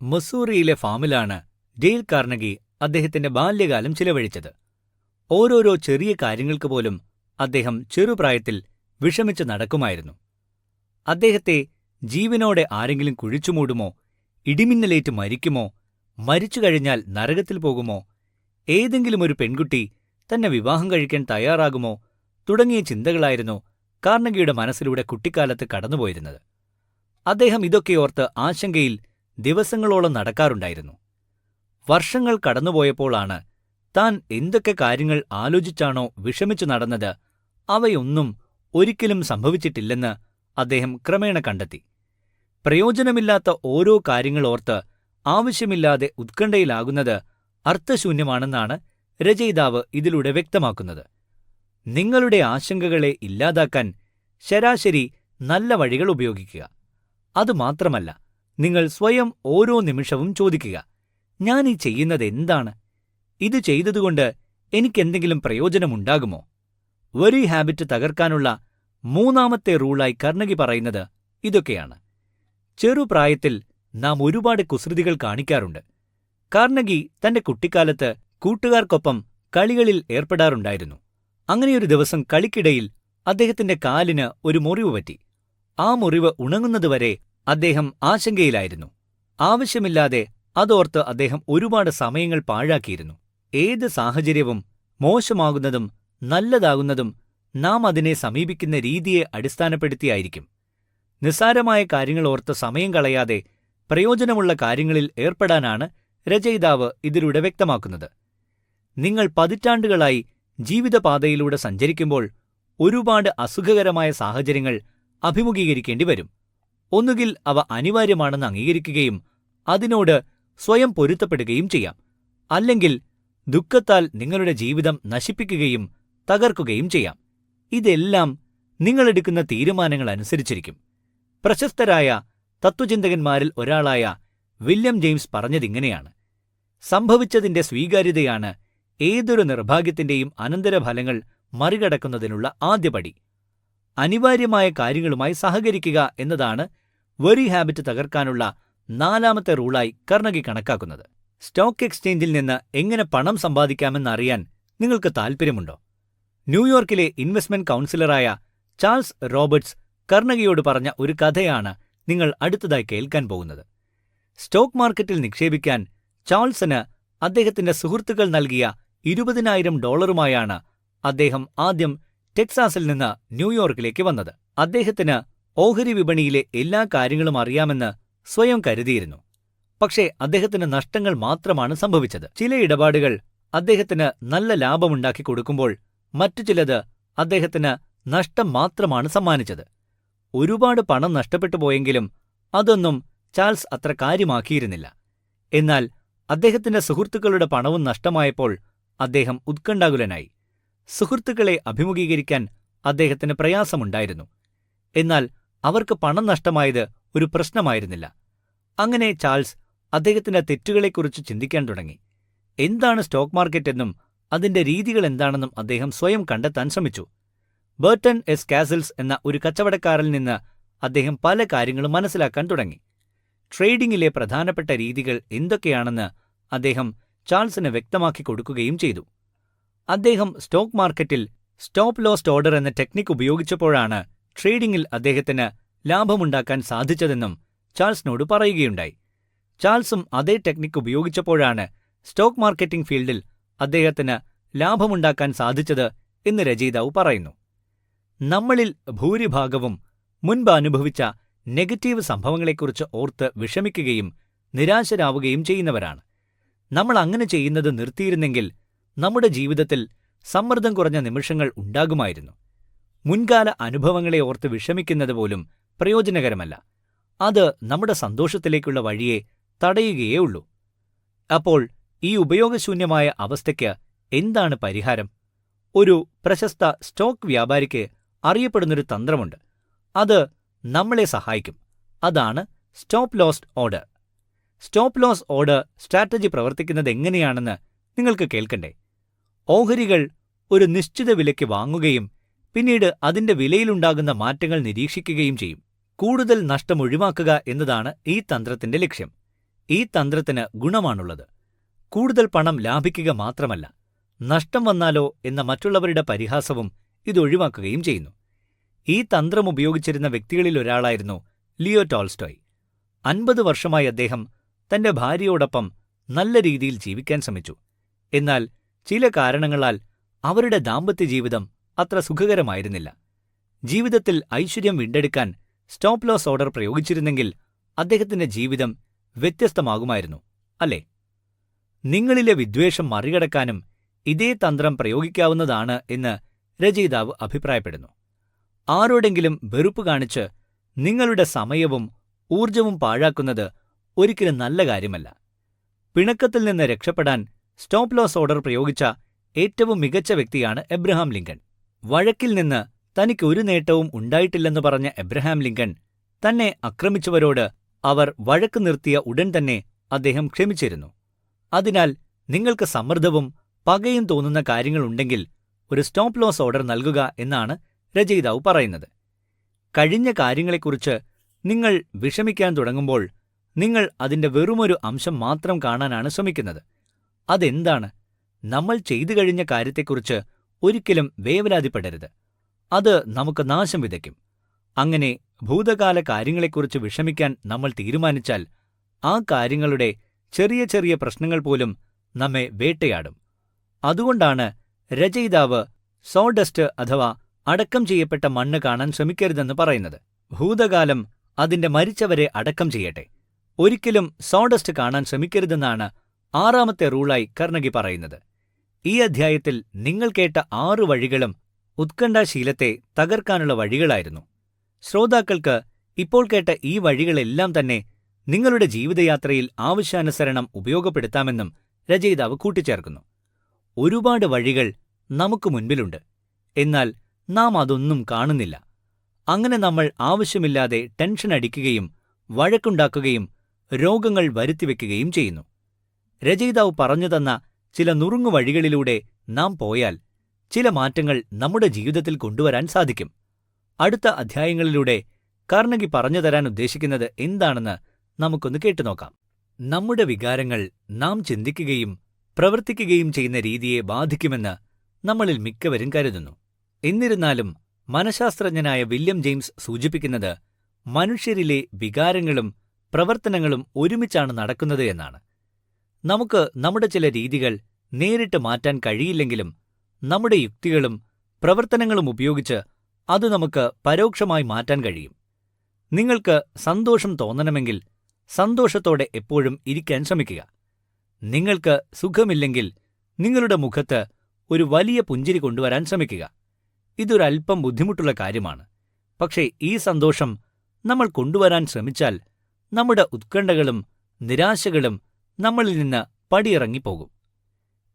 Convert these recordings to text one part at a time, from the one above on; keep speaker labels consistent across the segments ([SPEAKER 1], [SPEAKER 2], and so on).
[SPEAKER 1] മസൂറിയിലെ ഫാമിലാണ് Dale Carnegie അദ്ദേഹത്തിന്റെ ബാല്യകാലം ചിലവഴിച്ചത്. ഓരോരോ ചെറിയ കാര്യങ്ങൾക്ക് പോലും അദ്ദേഹം ചെറുപ്രായത്തിൽ വിഷമിച്ച് നടക്കുമായിരുന്നു. അദ്ദേഹത്തെ ജീവനോടെ ആരെങ്കിലും കുഴിച്ചുമൂടുമോ, ഇടിമിന്നലേറ്റ് മരിക്കുമോ, മരിച്ചു കഴിഞ്ഞാൽ നരകത്തിൽ പോകുമോ, ഏതെങ്കിലും ഒരു പെൺകുട്ടി തന്നെ വിവാഹം കഴിക്കാൻ തയ്യാറാകുമോ തുടങ്ങിയ ചിന്തകളായിരുന്നു കാർണഗിയുടെ മനസ്സിലൂടെ കുട്ടിക്കാലത്ത് കടന്നുപോയിരുന്നത്. അദ്ദേഹം ഇതൊക്കെയോർത്ത് ആശങ്കയിൽ ദിവസങ്ങളോളം നടക്കാറുണ്ടായിരുന്നു. വർഷങ്ങൾ കടന്നുപോയപ്പോഴാണ് താൻ എന്തൊക്കെ കാര്യങ്ങൾ ആലോചിച്ചാണോ വിഷമിച്ചു നടന്നത് അവയൊന്നും ഒരിക്കലും സംഭവിച്ചിട്ടില്ലെന്ന് അദ്ദേഹം ക്രമേണ കണ്ടെത്തി. പ്രയോജനമില്ലാത്ത ഓരോ കാര്യങ്ങൾ ഓർത്ത് ആവശ്യമില്ലാതെ ഉത്കണ്ഠയിലാകുന്നത് അർത്ഥശൂന്യമാണെന്നാണ് രചയിതാവ് ഇതിലൂടെ വ്യക്തമാക്കുന്നത്. നിങ്ങളുടെ ആശങ്കകളെ ഇല്ലാതാക്കാൻ ശരാശരി നല്ല വഴികൾ ഉപയോഗിക്കുക. അതുമാത്രമല്ല, നിങ്ങൾ സ്വയം ഓരോ നിമിഷവും ചോദിക്കുക, ഞാൻ ഈ ചെയ്യുന്നത് എന്താണ്? ഇത് ചെയ്തതുകൊണ്ട് എനിക്കെന്തെങ്കിലും പ്രയോജനമുണ്ടാകുമോ? വറി ഹാബിറ്റ് തകർക്കാനുള്ള മൂന്നാമത്തെ റൂളായി കാർണഗി പറയുന്നത് ഇതൊക്കെയാണ്. ചെറുപ്രായത്തിൽ നാം ഒരുപാട് കുസൃതികൾ കാണിക്കാറുണ്ട്. കാർണഗി തന്റെ കുട്ടിക്കാലത്ത് കൂട്ടുകാർക്കൊപ്പം കളികളിൽ ഏർപ്പെടാറുണ്ടായിരുന്നു. അങ്ങനെയൊരു ദിവസം കളിക്കിടയിൽ അദ്ദേഹത്തിന്റെ കാലിന് ഒരു മുറിവ് പറ്റി. ആ മുറിവ് ഉണങ്ങുന്നതുവരെ അദ്ദേഹം ആശങ്കയിലായിരുന്നു. ആവശ്യമില്ലാതെ അതോർത്ത് അദ്ദേഹം ഒരുപാട് സമയങ്ങൾ പാഴാക്കിയിരുന്നു. ഏത് സാഹചര്യവും മോശമാകുന്നതും നല്ലതാകുന്നതും നാം അതിനെ സമീപിക്കുന്ന രീതിയെ അടിസ്ഥാനപ്പെടുത്തിയായിരിക്കും. നിസ്സാരമായ കാര്യങ്ങൾ ഓർത്ത് സമയം കളയാതെ പ്രയോജനമുള്ള കാര്യങ്ങളിൽ ഏർപ്പെടാനാണ് രചയിതാവ് ഇതിലൂടെ വ്യക്തമാക്കുന്നത്. നിങ്ങൾ പതിറ്റാണ്ടുകളായി ജീവിതപാതയിലൂടെ സഞ്ചരിക്കുമ്പോൾ ഒരുപാട് അസുഖകരമായ സാഹചര്യങ്ങൾ അഭിമുഖീകരിക്കേണ്ടി വരും. ഒന്നുകിൽ അവ അനിവാര്യമാണെന്ന് അംഗീകരിക്കുകയും അതിനോട് സ്വയം പൊരുത്തപ്പെടുകയും ചെയ്യാം, അല്ലെങ്കിൽ ദുഃഖത്താൽ നിങ്ങളുടെ ജീവിതം നശിപ്പിക്കുകയും തകർക്കുകയും ചെയ്യാം. ഇതെല്ലാം നിങ്ങളെടുക്കുന്ന തീരുമാനങ്ങൾ അനുസരിച്ചിരിക്കും. പ്രശസ്തരായ തത്വചിന്തകന്മാരിൽ ഒരാളായ വില്യം ജെയിംസ് പറഞ്ഞതിങ്ങനെയാണ്: സംഭവിച്ചതിന്റെ സ്വീകാര്യതയാണ് ഏതൊരു നിർഭാഗ്യത്തിന്റെയും അനന്തരഫലങ്ങൾ മറികടക്കുന്നതിനുള്ള ആദ്യപടി. അനിവാര്യമായ കാര്യങ്ങളുമായി സഹകരിക്കുക എന്നതാണ് വറി ഹാബിറ്റ് തകർക്കാനുള്ള നാലാമത്തെ റൂളായി കാർണഗി കണക്കാക്കുന്നത്. സ്റ്റോക്ക് എക്സ്ചേഞ്ചിൽ നിന്ന് എങ്ങനെ പണം സമ്പാദിക്കാമെന്നറിയാൻ നിങ്ങൾക്ക് താൽപ്പര്യമുണ്ടോ? ന്യൂയോർക്കിലെ ഇൻവെസ്റ്റ്മെന്റ് കൗൺസിലറായ ചാൾസ് റോബർട്ട്സ് കാർണഗിയോട് പറഞ്ഞ ഒരു കഥയാണ് നിങ്ങൾ അടുത്തതായി കേൾക്കാൻ പോകുന്നത്. സ്റ്റോക്ക് മാർക്കറ്റിൽ നിക്ഷേപിക്കാൻ ചാൾസിന് അദ്ദേഹത്തിന്റെ സുഹൃത്തുക്കൾ നൽകിയ $20,000 അദ്ദേഹം ആദ്യം ടെക്സാസിൽ നിന്ന് ന്യൂയോർക്കിലേക്ക് വന്നത്. അദ്ദേഹത്തിന് ഓഹരി വിപണിയിലെ എല്ലാ കാര്യങ്ങളും അറിയാമെന്ന് സ്വയം കരുതിയിരുന്നു. പക്ഷേ അദ്ദേഹത്തിന് നഷ്ടങ്ങൾ മാത്രമാണ് സംഭവിച്ചത്. ചില ഇടപാടുകൾ അദ്ദേഹത്തിന് നല്ല ലാഭമുണ്ടാക്കി കൊടുക്കുമ്പോൾ മറ്റു ചിലത് അദ്ദേഹത്തിന് നഷ്ടം മാത്രമാണ് സമ്മാനിച്ചത്. ഒരുപാട് പണം നഷ്ടപ്പെട്ടു പോയെങ്കിലും അതൊന്നും ചാൾസ് അത്ര കാര്യമാക്കിയിരുന്നില്ല. എന്നാൽ അദ്ദേഹത്തിന്റെ സുഹൃത്തുക്കളുടെ പണവും നഷ്ടമായപ്പോൾ അദ്ദേഹം ഉത്കണ്ഠാകുലനായി. സുഹൃത്തുക്കളെ അഭിമുഖീകരിക്കാൻ അദ്ദേഹത്തിന് പ്രയാസമുണ്ടായിരുന്നു. എന്നാൽ അവർക്ക് പണം നഷ്ടമായത് ഒരു പ്രശ്നമായിരുന്നില്ല. അങ്ങനെ ചാൾസ് അദ്ദേഹത്തിന്റെ തെറ്റുകളെക്കുറിച്ച് ചിന്തിക്കാൻ തുടങ്ങി. എന്താണ് സ്റ്റോക്ക് മാർക്കറ്റെന്നും അതിന്റെ രീതികൾ എന്താണെന്നും അദ്ദേഹം സ്വയം കണ്ടെത്താൻ ശ്രമിച്ചു. ബർട്ടൺ എസ് കാസിൽസ് എന്ന ഒരു കച്ചവടക്കാരിൽ നിന്ന് അദ്ദേഹം പല കാര്യങ്ങളും മനസ്സിലാക്കാൻ തുടങ്ങി. ട്രേഡിംഗിലെ പ്രധാനപ്പെട്ട രീതികൾ എന്തൊക്കെയാണെന്ന് അദ്ദേഹം ചാൾസിന് വ്യക്തമാക്കി കൊടുക്കുകയും ചെയ്തു. അദ്ദേഹം സ്റ്റോക്ക് മാർക്കറ്റിൽ സ്റ്റോപ്പ് ലോസ് ഓർഡർ എന്ന ടെക്നിക് ഉപയോഗിച്ചപ്പോഴാണ് ട്രേഡിംഗിൽ അദ്ദേഹത്തിന് ലാഭമുണ്ടാക്കാൻ സാധിച്ചതെന്നും ചാൾസിനോട് പറയുകയുണ്ടായി. ചാൾസും അതേ ടെക്നിക് ഉപയോഗിച്ചപ്പോഴാണ് സ്റ്റോക്ക് മാർക്കറ്റിംഗ് ഫീൽഡിൽ അദ്ദേഹത്തിന് ലാഭമുണ്ടാക്കാൻ സാധിച്ചത് എന്ന് രചയിതാവ് പറയുന്നു. നമ്മളിൽ ഭൂരിഭാഗവും മുൻപ് അനുഭവിച്ച നെഗറ്റീവ് സംഭവങ്ങളെക്കുറിച്ച് ഓർത്ത് വിഷമിക്കുകയും നിരാശരാവുകയും ചെയ്യുന്നവരാണ്. നമ്മൾ അങ്ങനെ ചെയ്യുന്നത് നിർത്തിയിരുന്നെങ്കിൽ നമ്മുടെ ജീവിതത്തിൽ സമ്മർദ്ദം കുറഞ്ഞ നിമിഷങ്ങൾ ഉണ്ടാകുമായിരുന്നു. മുൻകാല അനുഭവങ്ങളെ ഓർത്ത് വിഷമിക്കുന്നത് പോലും പ്രയോജനകരമല്ല. അത് നമ്മുടെ സന്തോഷത്തിലേക്കുള്ള വഴിയെ തടയുകയേ ഉള്ളൂ. അപ്പോൾ ഈ ഉപയോഗശൂന്യമായ അവസ്ഥയ്ക്ക് എന്താണ് പരിഹാരം? ഒരു പ്രശസ്ത സ്റ്റോക്ക് വ്യാപാരിക്ക് അറിയപ്പെടുന്നൊരു തന്ത്രമുണ്ട്. അത് നമ്മളെ സഹായിക്കും. അതാണ് stop loss order. Stop loss order strategy പ്രവർത്തിക്കുന്നത് എങ്ങനെയാണെന്ന് നിങ്ങൾക്ക് കേൾക്കണ്ടേ? ഓഹരികൾ ഒരു നിശ്ചിത വിലയ്ക്ക് വാങ്ങുകയും പിന്നീട് അതിന്റെ വിലയിലുണ്ടാകുന്ന മാറ്റങ്ങൾ നിരീക്ഷിക്കുകയും ചെയ്യും. കൂടുതൽ നഷ്ടം ഒഴിവാക്കുക എന്നതാണ് ഈ തന്ത്രത്തിന്റെ ലക്ഷ്യം. ഈ തന്ത്രത്തിന് ഗുണമാണുള്ളത്. കൂടുതൽ പണം ലാഭിക്കുക മാത്രമല്ല, നഷ്ടം വന്നാലോ എന്ന മറ്റുള്ളവരുടെ പരിഹാസവും ഇതൊഴിവാക്കുകയും ചെയ്യുന്നു. ഈ തന്ത്രം ഉപയോഗിച്ചിരുന്ന വ്യക്തികളിലൊരാളായിരുന്നു ലിയോ ടോൾസ്റ്റോയ്. 50 വർഷമായി അദ്ദേഹം തന്റെ ഭാര്യയോടൊപ്പം നല്ല രീതിയിൽ ജീവിക്കാൻ ശ്രമിച്ചു. എന്നാൽ ചില കാരണങ്ങളാൽ അവരുടെ ദാമ്പത്യജീവിതം അത്ര സുഖകരമായിരുന്നില്ല. ജീവിതത്തിൽ ഐശ്വര്യം വീണ്ടെടുക്കാൻ സ്റ്റോപ്പ് ലോസ് ഓർഡർ പ്രയോഗിച്ചിരുന്നെങ്കിൽ അദ്ദേഹത്തിന്റെ ജീവിതം വ്യത്യസ്തമാകുമായിരുന്നു, അല്ലേ? നിങ്ങളിലെ വിദ്വേഷം മറികടക്കാനും ഇതേ തന്ത്രം പ്രയോഗിക്കാവുന്നതാണ് എന്ന് രചയിതാവ് അഭിപ്രായപ്പെടുന്നു. ആരോടെങ്കിലും വെറുപ്പ് കാണിച്ച് നിങ്ങളുടെ സമയവും ഊർജവും പാഴാക്കുന്നത് ഒരിക്കലും നല്ല കാര്യമല്ല. പിണക്കത്തിൽ നിന്ന് രക്ഷപ്പെടാൻ സ്റ്റോപ്പ് ലോസ് ഓർഡർ പ്രയോഗിച്ച ഏറ്റവും മികച്ച വ്യക്തിയാണ് എബ്രഹാം ലിങ്കൺ. വഴക്കിൽ നിന്ന് തനിക്ക് ഒരു നേട്ടവും ഉണ്ടായിട്ടില്ലെന്ന് പറഞ്ഞ എബ്രഹാം ലിങ്കൺ തന്നെ ആക്രമിച്ചവരോട് അവർ വഴക്ക് നിർത്തിയ ഉടൻ തന്നെ അദ്ദേഹം ക്ഷമിച്ചിരുന്നു. അതിനാൽ നിങ്ങൾക്ക് സമ്മർദ്ദവും പകയും തോന്നുന്ന കാര്യങ്ങളുണ്ടെങ്കിൽ ഒരു സ്റ്റോപ്പ് ലോസ് ഓർഡർ നൽകുക എന്നാണ് രചയിതാവ് പറയുന്നത്. കഴിഞ്ഞ കാര്യങ്ങളെക്കുറിച്ച് നിങ്ങൾ വിഷമിക്കാൻ തുടങ്ങുമ്പോൾ നിങ്ങൾ അതിന്റെ വെറുമൊരു അംശം മാത്രം കാണാനാണ് ശ്രമിക്കുന്നത്. അതെന്താണ്? നമ്മൾ ചെയ്തു കഴിഞ്ഞ കാര്യത്തെക്കുറിച്ച് ഒരിക്കലും വേവലാതിപ്പെടരുത്. അത് നമുക്ക് നാശം വിതയ്ക്കും. അങ്ങനെ ഭൂതകാല കാര്യങ്ങളെക്കുറിച്ച് വിഷമിക്കാൻ നമ്മൾ തീരുമാനിച്ചാൽ ആ കാര്യങ്ങളുടെ ചെറിയ ചെറിയ പ്രശ്നങ്ങൾ പോലും നമ്മെ വേട്ടയാടും. അതുകൊണ്ടാണ് രചയിതാവ് സോഡസ്റ്റ് അഥവാ അടക്കം ചെയ്യപ്പെട്ട മണ്ണ് കാണാൻ ശ്രമിക്കരുതെന്ന് പറയുന്നത്. ഭൂതകാലം അതിന്റെ മരിച്ചവരെ അടക്കം ചെയ്യട്ടെ, ഒരിക്കലും സോഡസ്റ്റ് കാണാൻ ശ്രമിക്കരുതെന്നാണ് 6ാമത്തെ റൂളായി കർണഗി പറയുന്നത്. ഈ അധ്യായത്തിൽ നിങ്ങൾ കേട്ട 6 വഴികളും ഉത്കണ്ഠാശീലത്തെ തകർക്കാനുള്ള വഴികളായിരുന്നു. ശ്രോതാക്കൾക്ക് ഇപ്പോൾ കേട്ട ഈ വഴികളെല്ലാം തന്നെ നിങ്ങളുടെ ജീവിതയാത്രയിൽ ആവശ്യാനുസരണം ഉപയോഗപ്പെടുത്താമെന്നും രചയിതാവ് കൂട്ടിച്ചേർക്കുന്നു. ഒരുപാട് വഴികൾ നമുക്ക് മുൻപിലുണ്ട്, എന്നാൽ നാം അതൊന്നും കാണുന്നില്ല. അങ്ങനെ നമ്മൾ ആവശ്യമില്ലാതെ ടെൻഷൻ അടിക്കുകയും വഴക്കുണ്ടാക്കുകയും രോഗങ്ങൾ വരുത്തിവെക്കുകയും ചെയ്യുന്നു. രചയിതാവ് പറഞ്ഞുതന്ന ചില നുറുങ്ങുവഴികളിലൂടെ നാം പോയാൽ ചില മാറ്റങ്ങൾ നമ്മുടെ ജീവിതത്തിൽ കൊണ്ടുവരാൻ സാധിക്കും. അടുത്ത അധ്യായങ്ങളിലൂടെ കാർണഗി പറഞ്ഞുതരാൻ ഉദ്ദേശിക്കുന്നത് എന്താണെന്ന് നമുക്കൊന്ന് കേട്ടുനോക്കാം. നമ്മുടെ വികാരങ്ങൾ നാം ചിന്തിക്കുകയും പ്രവർത്തിക്കുകയും ചെയ്യുന്ന രീതിയെ ബാധിക്കുമെന്ന് നമ്മളിൽ മിക്കവരും കരുതുന്നു. എന്നിരുന്നാലും മനഃശാസ്ത്രജ്ഞനായ വില്യം ജെയിംസ് സൂചിപ്പിക്കുന്നത് മനുഷ്യരിലെ വികാരങ്ങളും പ്രവർത്തനങ്ങളും ഒരുമിച്ചാണ് നടക്കുന്നത് എന്നാണ്. നമുക്ക് നമ്മുടെ ചില രീതികൾ നേരിട്ട് മാറ്റാൻ കഴിയില്ലെങ്കിലും നമ്മുടെ യുക്തികളും പ്രവർത്തനങ്ങളും ഉപയോഗിച്ച് അത് നമുക്ക് പരോക്ഷമായി മാറ്റാൻ കഴിയും. നിങ്ങൾക്ക് സന്തോഷം തോന്നണമെങ്കിൽ സന്തോഷത്തോടെ എപ്പോഴും ഇരിക്കാൻ ശ്രമിക്കുക. നിങ്ങൾക്ക് സുഖമില്ലെങ്കിൽ നിങ്ങളുടെ മുഖത്ത് ഒരു വലിയ പുഞ്ചിരി കൊണ്ടുവരാൻ ശ്രമിക്കുക. ഇതൊരൽപ്പം ബുദ്ധിമുട്ടുള്ള കാര്യമാണ്. പക്ഷേ ഈ സന്തോഷം നമ്മൾ കൊണ്ടുവരാൻ ശ്രമിച്ചാൽ നമ്മുടെ ഉത്കണ്ഠകളും നിരാശകളും നമ്മളിൽ നിന്ന് പടിയിറങ്ങിപ്പോകും.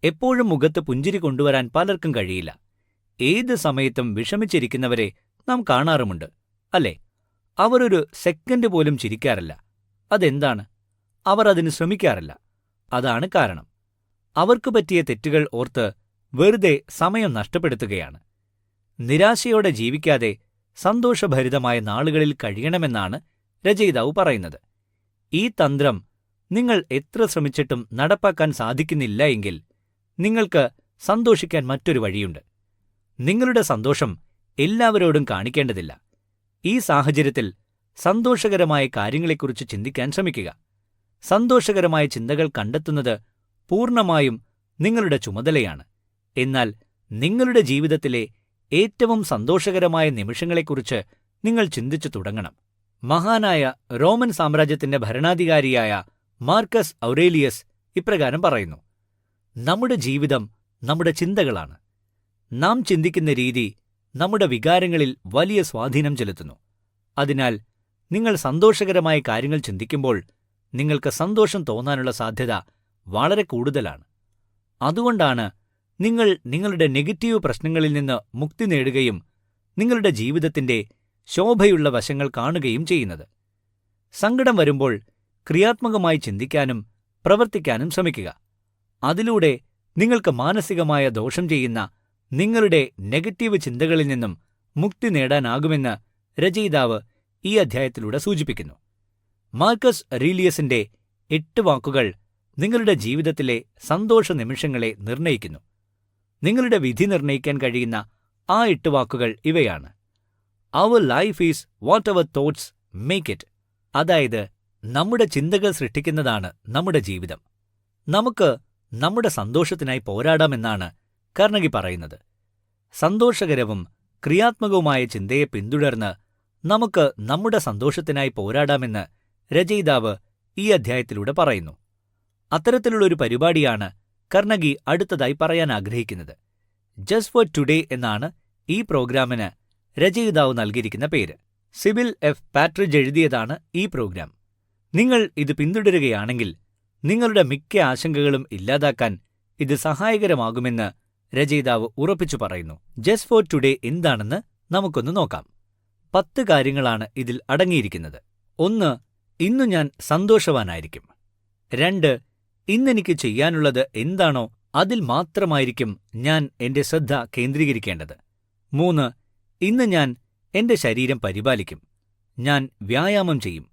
[SPEAKER 1] എപ്പോഴും മുഖത്ത് പുഞ്ചിരി കൊണ്ടുവരാൻ പലർക്കും കഴിയില്ല. ഏത് സമയത്തും വിഷമിച്ചിരിക്കുന്നവരെ നാം കാണാറുമുണ്ട്, അല്ലേ? അവർ ഒരു സെക്കൻഡ് പോലും ചിരിക്കാറില്ല. അതെന്താണ്? അവർ അതിന് ശ്രമിക്കാറില്ല. അതാണ് കാരണം. അവർക്ക് പറ്റിയ തെറ്റുകൾ ഓർത്ത് വെറുതെ സമയം നഷ്ടപ്പെടുത്തുകയാണ്. നിരാശയോടെ ജീവിക്കാതെ സന്തോഷഭരിതമായ നാളുകളിൽ കഴിയണമെന്നാണ് രചയിതാവ് പറയുന്നത്. ഈ തന്ത്രം നിങ്ങൾ എത്ര ശ്രമിച്ചിട്ടും നടപ്പാക്കാൻ സാധിക്കുന്നില്ല എങ്കിൽ നിങ്ങൾക്ക് സന്തോഷിക്കാൻ മറ്റൊരു വഴിയുണ്ട്. നിങ്ങളുടെ സന്തോഷം എല്ലാവരോടും കാണിക്കേണ്ടതില്ല. ഈ സാഹചര്യത്തിൽ സന്തോഷകരമായ കാര്യങ്ങളെക്കുറിച്ച് ചിന്തിക്കാൻ ശ്രമിക്കുക. സന്തോഷകരമായ ചിന്തകൾ കണ്ടെത്തുന്നത് പൂർണ്ണമായും നിങ്ങളുടെ ചുമതലയാണ്. എന്നാൽ നിങ്ങളുടെ ജീവിതത്തിലെ ഏറ്റവും സന്തോഷകരമായ നിമിഷങ്ങളെക്കുറിച്ച് നിങ്ങൾ ചിന്തിച്ചു തുടങ്ങണം. മഹാനായ റോമൻ സാമ്രാജ്യത്തിന്റെ ഭരണാധികാരിയായ മാർക്കസ് ഔറേലിയസ് ഇപ്രകാരം പറയുന്നു: നമ്മുടെ ജീവിതം നമ്മുടെ ചിന്തകളാണ്. നാം ചിന്തിക്കുന്ന രീതി നമ്മുടെ വികാരങ്ങളിൽ വലിയ സ്വാധീനം ചെലുത്തുന്നു. അതിനാൽ നിങ്ങൾ സന്തോഷകരമായ കാര്യങ്ങൾ ചിന്തിക്കുമ്പോൾ നിങ്ങൾക്ക് സന്തോഷം തോന്നാനുള്ള സാധ്യത വളരെ കൂടുതലാണ്. അതുകൊണ്ടാണ് നിങ്ങൾ നിങ്ങളുടെ നെഗറ്റീവ് പ്രശ്നങ്ങളിൽ നിന്ന് മുക്തി നേടുകയും നിങ്ങളുടെ ജീവിതത്തിന്റെ ശോഭയുള്ള വശങ്ങൾ കാണുകയും ചെയ്യുന്നത്. സങ്കടം വരുമ്പോൾ ക്രിയാത്മകമായി ചിന്തിക്കാനും പ്രവർത്തിക്കാനും ശ്രമിക്കുക. അതിലൂടെ നിങ്ങൾക്ക് മാനസികമായ ദോഷം ചെയ്യുന്ന നിങ്ങളുടെ നെഗറ്റീവ് ചിന്തകളിൽ നിന്നും മുക്തി നേടാനാകുമെന്ന് രചയിതാവ് ഈ അധ്യായത്തിലൂടെ സൂചിപ്പിക്കുന്നു. മാർക്കസ് റീലിയസിന്റെ 8 വാക്കുകൾ നിങ്ങളുടെ ജീവിതത്തിലെ സന്തോഷ നിമിഷങ്ങളെ നിർണയിക്കുന്നു. നിങ്ങളുടെ വിധി നിർണയിക്കാൻ കഴിയുന്ന ആ 8 വാക്കുകൾ ഇവയാണ്: our life is what our thoughts make it. അതായത്, നമ്മുടെ ചിന്തകൾ സൃഷ്ടിക്കുന്നതാണ് നമ്മുടെ ജീവിതം. നമുക്ക് നമ്മുടെ സന്തോഷത്തിനായി പോരാടാമെന്നാണ് കാർണഗി പറയുന്നത്. സന്തോഷകരവും ക്രിയാത്മകവുമായ ചിന്തയെ പിന്തുടർന്ന് നമുക്ക് നമ്മുടെ സന്തോഷത്തിനായി പോരാടാമെന്ന് രചയിതാവ് ഈ അധ്യായത്തിലൂടെ പറയുന്നു. അത്തരത്തിലുള്ളൊരു പരിപാടിയാണ് കാർണഗി അടുത്തതായി പറയാൻ ആഗ്രഹിക്കുന്നത്. ജസ്റ്റ് ഫോർ ടുഡേ എന്നാണ് ഈ പ്രോഗ്രാമിന് രചയിതാവ് നൽകിയിരിക്കുന്ന പേര്. സിബിൽ എഫ് പാട്രിഡ്ജ് എഴുതിയതാണ് ഈ പ്രോഗ്രാം. നിങ്ങൾ ഇത് പിന്തുടരുകയാണെങ്കിൽ നിങ്ങളുടെ മിക്ക ആശങ്കകളും ഇല്ലാതാക്കാൻ ഇത് സഹായകരമാകുമെന്ന് രചയിതാവ് ഉറപ്പിച്ചു പറയുന്നു. ജസ്റ്റ് ഫോർ ടുഡേ എന്താണെന്ന് നമുക്കൊന്ന് നോക്കാം. 10 കാര്യങ്ങളാണ് ഇതിൽ അടങ്ങിയിരിക്കുന്നത്. 1. ഇന്നു ഞാൻ സന്തോഷവാനായിരിക്കും. 2. ഇന്നെനിക്ക് ചെയ്യാനുള്ളത് എന്താണോ അതിൽ മാത്രമായിരിക്കും ഞാൻ എന്റെ ശ്രദ്ധ കേന്ദ്രീകരിക്കേണ്ടത്. 3. ഇന്ന് ഞാൻ എന്റെ ശരീരം പരിപാലിക്കും. ഞാൻ വ്യായാമം ചെയ്യും,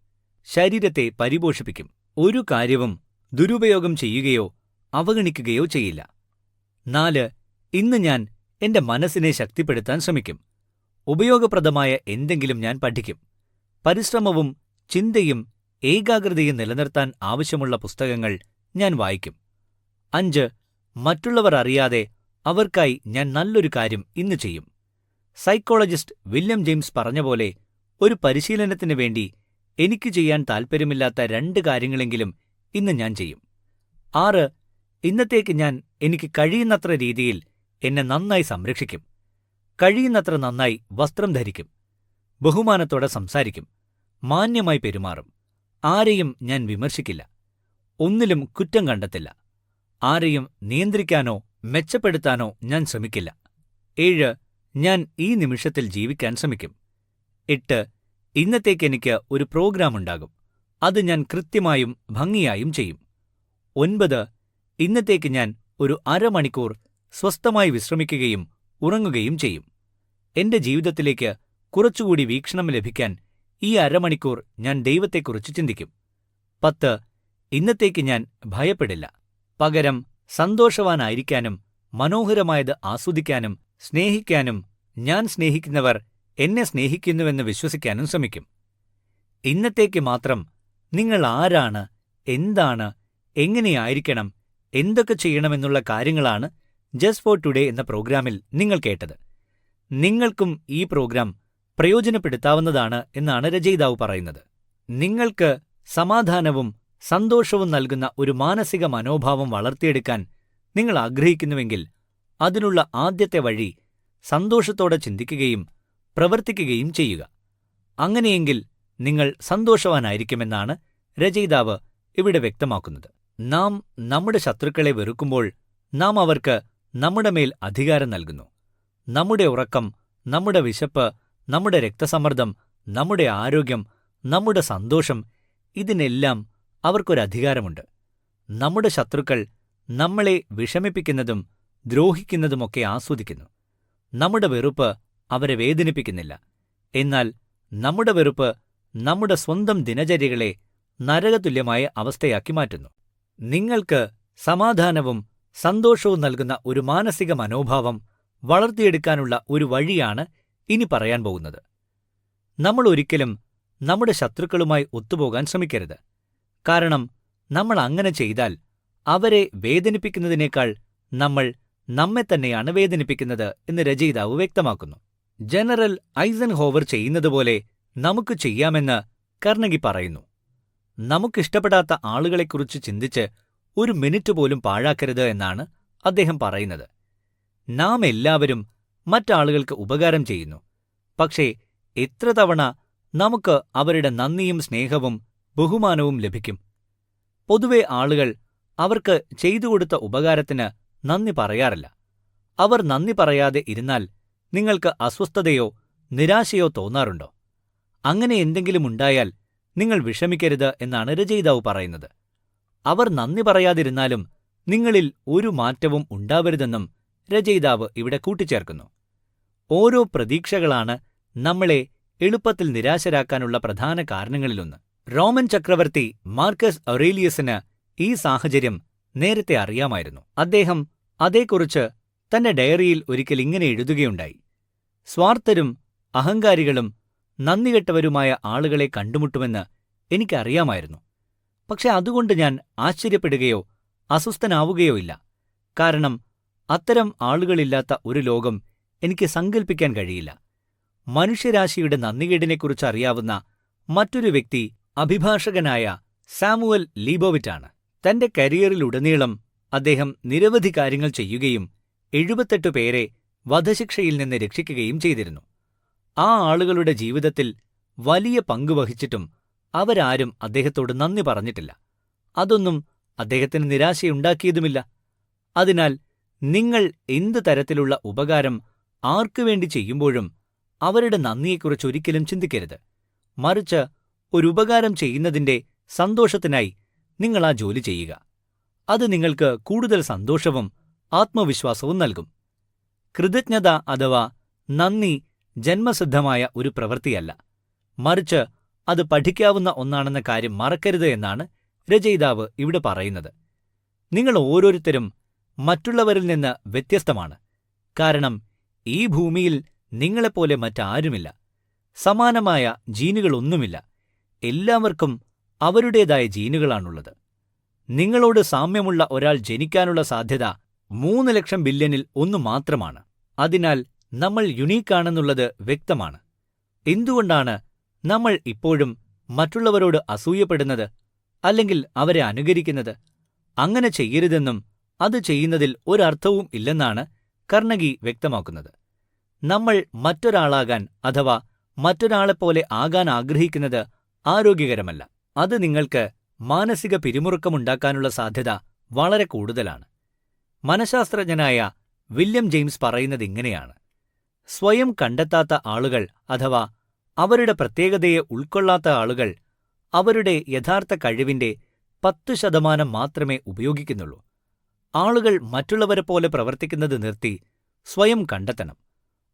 [SPEAKER 1] ശരീരത്തെ പരിപോഷിപ്പിക്കും. ഒരു കാര്യവും ദുരുപയോഗം ചെയ്യുകയോ അവഗണിക്കുകയോ ചെയ്യില്ല. 4. ഇന്ന് ഞാൻ എന്റെ മനസ്സിനെ ശക്തിപ്പെടുത്താൻ ശ്രമിക്കും. ഉപയോഗപ്രദമായ എന്തെങ്കിലും ഞാൻ പഠിക്കും. പരിശ്രമവും ചിന്തയും ഏകാഗ്രതയും നിലനിർത്താൻ ആവശ്യമുള്ള പുസ്തകങ്ങൾ ഞാൻ വായിക്കും. 5. മറ്റുള്ളവർ അറിയാതെ അവർക്കായി ഞാൻ നല്ലൊരു കാര്യം ഇന്ന് ചെയ്യും. സൈക്കോളജിസ്റ്റ് വില്യം ജെയിംസ് പറഞ്ഞപോലെ, ഒരു പരിശീലനത്തിന് വേണ്ടി എനിക്ക് ചെയ്യാൻ താൽപ്പര്യമില്ലാത്ത 2 കാര്യങ്ങളെങ്കിലും ഇന്ന് ഞാൻ ചെയ്യും. 6. ഇന്നത്തേക്ക് ഞാൻ എനിക്ക് കഴിയുന്നത്ര രീതിയിൽ എന്നെ നന്നായി സംരക്ഷിക്കും. കഴിയുന്നത്ര നന്നായി വസ്ത്രം ധരിക്കും. ബഹുമാനത്തോടെ സംസാരിക്കും. മാന്യമായി പെരുമാറും. ആരെയും ഞാൻ വിമർശിക്കില്ല. ഒന്നിലും കുറ്റം കണ്ടെത്തില്ല. ആരെയും നിയന്ത്രിക്കാനോ മെച്ചപ്പെടുത്താനോ ഞാൻ ശ്രമിക്കില്ല. 7. ഞാൻ ഈ നിമിഷത്തിൽ ജീവിക്കാൻ ശ്രമിക്കും. 8. ഇന്നത്തേക്ക് എനിക്ക് ഒരു പ്രോഗ്രാം ഉണ്ടാകും. അത് ഞാൻ കൃത്യമായും ഭംഗിയായും ചെയ്യും. 9. ഇന്നത്തേക്ക് ഞാൻ ഒരു അരമണിക്കൂർ സ്വസ്ഥമായി വിശ്രമിക്കുകയും ഉറങ്ങുകയും ചെയ്യും. എന്റെ ജീവിതത്തിലേക്ക് കുറച്ചുകൂടി വീക്ഷണം ലഭിക്കാൻ ഈ അരമണിക്കൂർ ഞാൻ ദൈവത്തെക്കുറിച്ച് ചിന്തിക്കും. 10. ഇന്നത്തേക്ക് ഞാൻ ഭയപ്പെടില്ല. പകരം സന്തോഷവാനായിരിക്കാനും മനോഹരമായത് ആസ്വദിക്കാനും സ്നേഹിക്കാനും ഞാൻ സ്നേഹിക്കുന്നവർ എന്നെ സ്നേഹിക്കുന്നുവെന്ന് വിശ്വസിക്കാനും ശ്രമിക്കും. ഇന്നത്തേക്ക് മാത്രം നിങ്ങൾ ആരാണ്, എന്താണ്, എങ്ങനെയായിരിക്കണം, എന്തൊക്കെ ചെയ്യണമെന്നുള്ള കാര്യങ്ങളാണ് ജസ്റ്റ് ഫോർ ടുഡേ എന്ന പ്രോഗ്രാമിൽ നിങ്ങൾ കേട്ടത്. നിങ്ങൾക്കും ഈ പ്രോഗ്രാം പ്രയോജനപ്പെടുത്താവുന്നതാണ് എന്നാണ് രചയിതാവ് പറയുന്നത്. നിങ്ങൾക്ക് സമാധാനവും സന്തോഷവും നൽകുന്ന ഒരു മാനസിക മനോഭാവം വളർത്തിയെടുക്കാൻ നിങ്ങൾ ആഗ്രഹിക്കുന്നുവെങ്കിൽ അതിനുള്ള ആദ്യത്തെ വഴി സന്തോഷത്തോടെ ചിന്തിക്കുകയും പ്രവർത്തിക്കുകയും ചെയ്യുക. അങ്ങനെയെങ്കിൽ നിങ്ങൾ സന്തോഷവാനായിരിക്കുമെന്നാണ് രചയിതാവ് ഇവിടെ വ്യക്തമാക്കുന്നത്. നാം നമ്മുടെ ശത്രുക്കളെ വെറുക്കുമ്പോൾ നാം അവർക്ക് നമ്മുടെ മേൽ അധികാരം നൽകുന്നു. നമ്മുടെ ഉറക്കം, നമ്മുടെ വിശപ്പ്, നമ്മുടെ രക്തസമ്മർദ്ദം, നമ്മുടെ ആരോഗ്യം, നമ്മുടെ സന്തോഷം, ഇതിനെല്ലാം അവർക്കൊരധികാരമുണ്ട്. നമ്മുടെ ശത്രുക്കൾ നമ്മളെ വിഷമിപ്പിക്കുന്നതും ദ്രോഹിക്കുന്നതുമൊക്കെ ആസ്വദിക്കുന്നു. നമ്മുടെ വെറുപ്പ് അവരെ വേദനിപ്പിക്കുന്നില്ല. എന്നാൽ നമ്മുടെ വെറുപ്പ് നമ്മുടെ സ്വന്തം ദിനചര്യകളെ നരകതുല്യമായ അവസ്ഥയാക്കി മാറ്റുന്നു. നിങ്ങൾക്ക് സമാധാനവും സന്തോഷവും നൽകുന്ന ഒരു മാനസിക മനോഭാവം വളർത്തിയെടുക്കാനുള്ള ഒരു വഴിയാണ് ഇനി പറയാൻ പോകുന്നത്. നമ്മൾ ഒരിക്കലും നമ്മുടെ ശത്രുക്കളുമായി ഒത്തുപോകാൻ ശ്രമിക്കരുത്. കാരണം നമ്മൾ അങ്ങനെ ചെയ്താൽ അവരെ വേദനിപ്പിക്കുന്നതിനേക്കാൾ നമ്മൾ നമ്മെ തന്നെയാണ് വേദനിപ്പിക്കുന്നത് എന്ന് രചയിതാവ് വ്യക്തമാക്കുന്നു. ജനറൽ ഐസൻഹോവർ ചെയ്യുന്നതുപോലെ നമുക്ക് ചെയ്യാമെന്ന് കാർണഗി പറയുന്നു. നമുക്കിഷ്ടപ്പെടാത്ത ആളുകളെക്കുറിച്ച് ചിന്തിച്ച് ഒരു മിനിറ്റ് പോലും പാഴാക്കരുത് എന്നാണ് അദ്ദേഹം പറയുന്നത്. നാം എല്ലാവരും മറ്റാളുകൾക്ക് ഉപകാരം ചെയ്യുന്നു. പക്ഷേ എത്ര തവണ നമുക്ക് അവരുടെ നന്ദിയും സ്നേഹവും ബഹുമാനവും ലഭിക്കും? പൊതുവെ ആളുകൾ അവർക്ക് ചെയ്തുകൊടുത്ത ഉപകാരത്തിന് നന്ദി പറയാറില്ല. അവർ നന്ദി പറയാതെ ഇരുന്നാൽ നിങ്ങൾക്ക് അസ്വസ്ഥതയോ നിരാശയോ തോന്നാറുണ്ടോ? അങ്ങനെ എന്തെങ്കിലും ഉണ്ടായാൽ നിങ്ങൾ വിഷമിക്കരുത് എന്നാണ് രചയിതാവ് പറയുന്നത്. അവർ നന്ദി പറയാതിരുന്നാലും നിങ്ങളിൽ ഒരു മാറ്റവും ഉണ്ടാവരുതെന്നും രചയിതാവ് ഇവിടെ കൂട്ടിച്ചേർക്കുന്നു. ഓരോ പ്രതീക്ഷകളാണ് നമ്മളെ എളുപ്പത്തിൽ നിരാശരാക്കാനുള്ള പ്രധാന കാരണങ്ങളിലൊന്ന്. റോമൻ ചക്രവർത്തി മാർക്കസ് ഔറേലിയസിന് ഈ സാഹചര്യം നേരത്തെ അറിയാമായിരുന്നു. അദ്ദേഹം അതേക്കുറിച്ച് തന്റെ ഡയറിയിൽ ഒരിക്കൽ ഇങ്ങനെ എഴുതുകയുണ്ടായി: സ്വാർത്ഥരും അഹങ്കാരികളും നന്ദികെട്ടവരുമായ ആളുകളെ കണ്ടുമുട്ടുമെന്ന് എനിക്കറിയാമായിരുന്നു. പക്ഷെ അതുകൊണ്ട് ഞാൻ ആശ്ചര്യപ്പെടുകയോ അസ്വസ്ഥനാവുകയോ ഇല്ല. കാരണം അത്തരം ആളുകളില്ലാത്ത ഒരു ലോകം എനിക്ക് സങ്കൽപ്പിക്കാൻ കഴിയില്ല. മനുഷ്യരാശിയുടെ നന്ദികേടിനെക്കുറിച്ച് അറിയാവുന്ന മറ്റൊരു വ്യക്തി അഭിഭാഷകനായ സാമുവൽ ലീബോവിറ്റാണ്. തന്റെ കരിയറിലുടനീളം അദ്ദേഹം നിരവധി കാര്യങ്ങൾ ചെയ്യുകയും 78 പേരെ വധശിക്ഷയിൽ നിന്ന് രക്ഷിക്കുകയും ചെയ്തിരുന്നു. ആ ആളുകളുടെ ജീവിതത്തിൽ വലിയ പങ്ക് വഹിച്ചിട്ടും അവരാരും അദ്ദേഹത്തോട് നന്ദി പറഞ്ഞിട്ടില്ല. അതൊന്നും അദ്ദേഹത്തിന് നിരാശയുണ്ടാക്കിയതുമില്ല. അതിനാൽ നിങ്ങൾ എന്തു തരത്തിലുള്ള ഉപകാരം ആർക്കുവേണ്ടി ചെയ്യുമ്പോഴും അവരുടെ നന്ദിയെക്കുറിച്ച് ഒരിക്കലും ചിന്തിക്കരുത്. മറിച്ച് ഒരു ഉപകാരം ചെയ്യുന്നതിന്റെ സന്തോഷത്തിനായി നിങ്ങൾ ആ ജോലി ചെയ്യുക. അത് നിങ്ങൾക്ക് കൂടുതൽ സന്തോഷവും ആത്മവിശ്വാസവും നൽകും. കൃതജ്ഞത അഥവാ നന്ദി ജന്മസിദ്ധമായ ഒരു പ്രവൃത്തിയല്ല, മറിച്ച് അത് പഠിക്കാവുന്ന ഒന്നാണെന്ന കാര്യം മറക്കരുത് എന്നാണ് രചയിതാവ് ഇവിടെ പറയുന്നത്. നിങ്ങൾ ഓരോരുത്തരും മറ്റുള്ളവരിൽ നിന്ന് വ്യത്യസ്തമാണ്. കാരണം ഈ ഭൂമിയിൽ നിങ്ങളെപ്പോലെ മറ്റാരുമില്ല. സമാനമായ ജീനുകളൊന്നുമില്ല. എല്ലാവർക്കും അവരുടേതായ ജീനുകളാണുള്ളത്. നിങ്ങളോട് സാമ്യമുള്ള ഒരാൾ ജനിക്കാനുള്ള സാധ്യത 3 ലക്ഷം ബില്യണിൽ 1 മാത്രമാണ്. അതിനാൽ നമ്മൾ യുണീക്കാണെന്നുള്ളത് വ്യക്തമാണ്. എന്തുകൊണ്ടാണ് നമ്മൾ ഇപ്പോഴും മറ്റുള്ളവരോട് അസൂയപ്പെടുന്നത്, അല്ലെങ്കിൽ അവരെ അനുകരിക്കുന്നത്? അങ്ങനെ ചെയ്യരുതെന്നും അത് ചെയ്യുന്നതിൽ ഒരർത്ഥവും ഇല്ലെന്നാണ് കർണഗി വ്യക്തമാക്കുന്നത്. നമ്മൾ മറ്റൊരാളാകാൻ അഥവാ മറ്റൊരാളെപ്പോലെ ആകാൻ ആഗ്രഹിക്കുന്നത് ആരോഗ്യകരമല്ല. അത് നിങ്ങൾക്ക് മാനസിക പിരിമുറുക്കമുണ്ടാക്കാനുള്ള സാധ്യത വളരെ കൂടുതലാണ്. മനഃശാസ്ത്രജ്ഞനായ വില്യം ജെയിംസ് പറയുന്നത് ഇങ്ങനെയാണ്: സ്വയം കണ്ടെത്താത്ത ആളുകൾ അഥവാ അവരുടെ പ്രത്യേകതയെ ഉൾക്കൊള്ളാത്ത ആളുകൾ അവരുടെ യഥാർത്ഥ കഴിവിന്റെ 10% മാത്രമേ ഉപയോഗിക്കുന്നുള്ളൂ. ആളുകൾ മറ്റുള്ളവരെപ്പോലെ പ്രവർത്തിക്കുന്നത് നിർത്തി സ്വയം കണ്ടെത്തണം.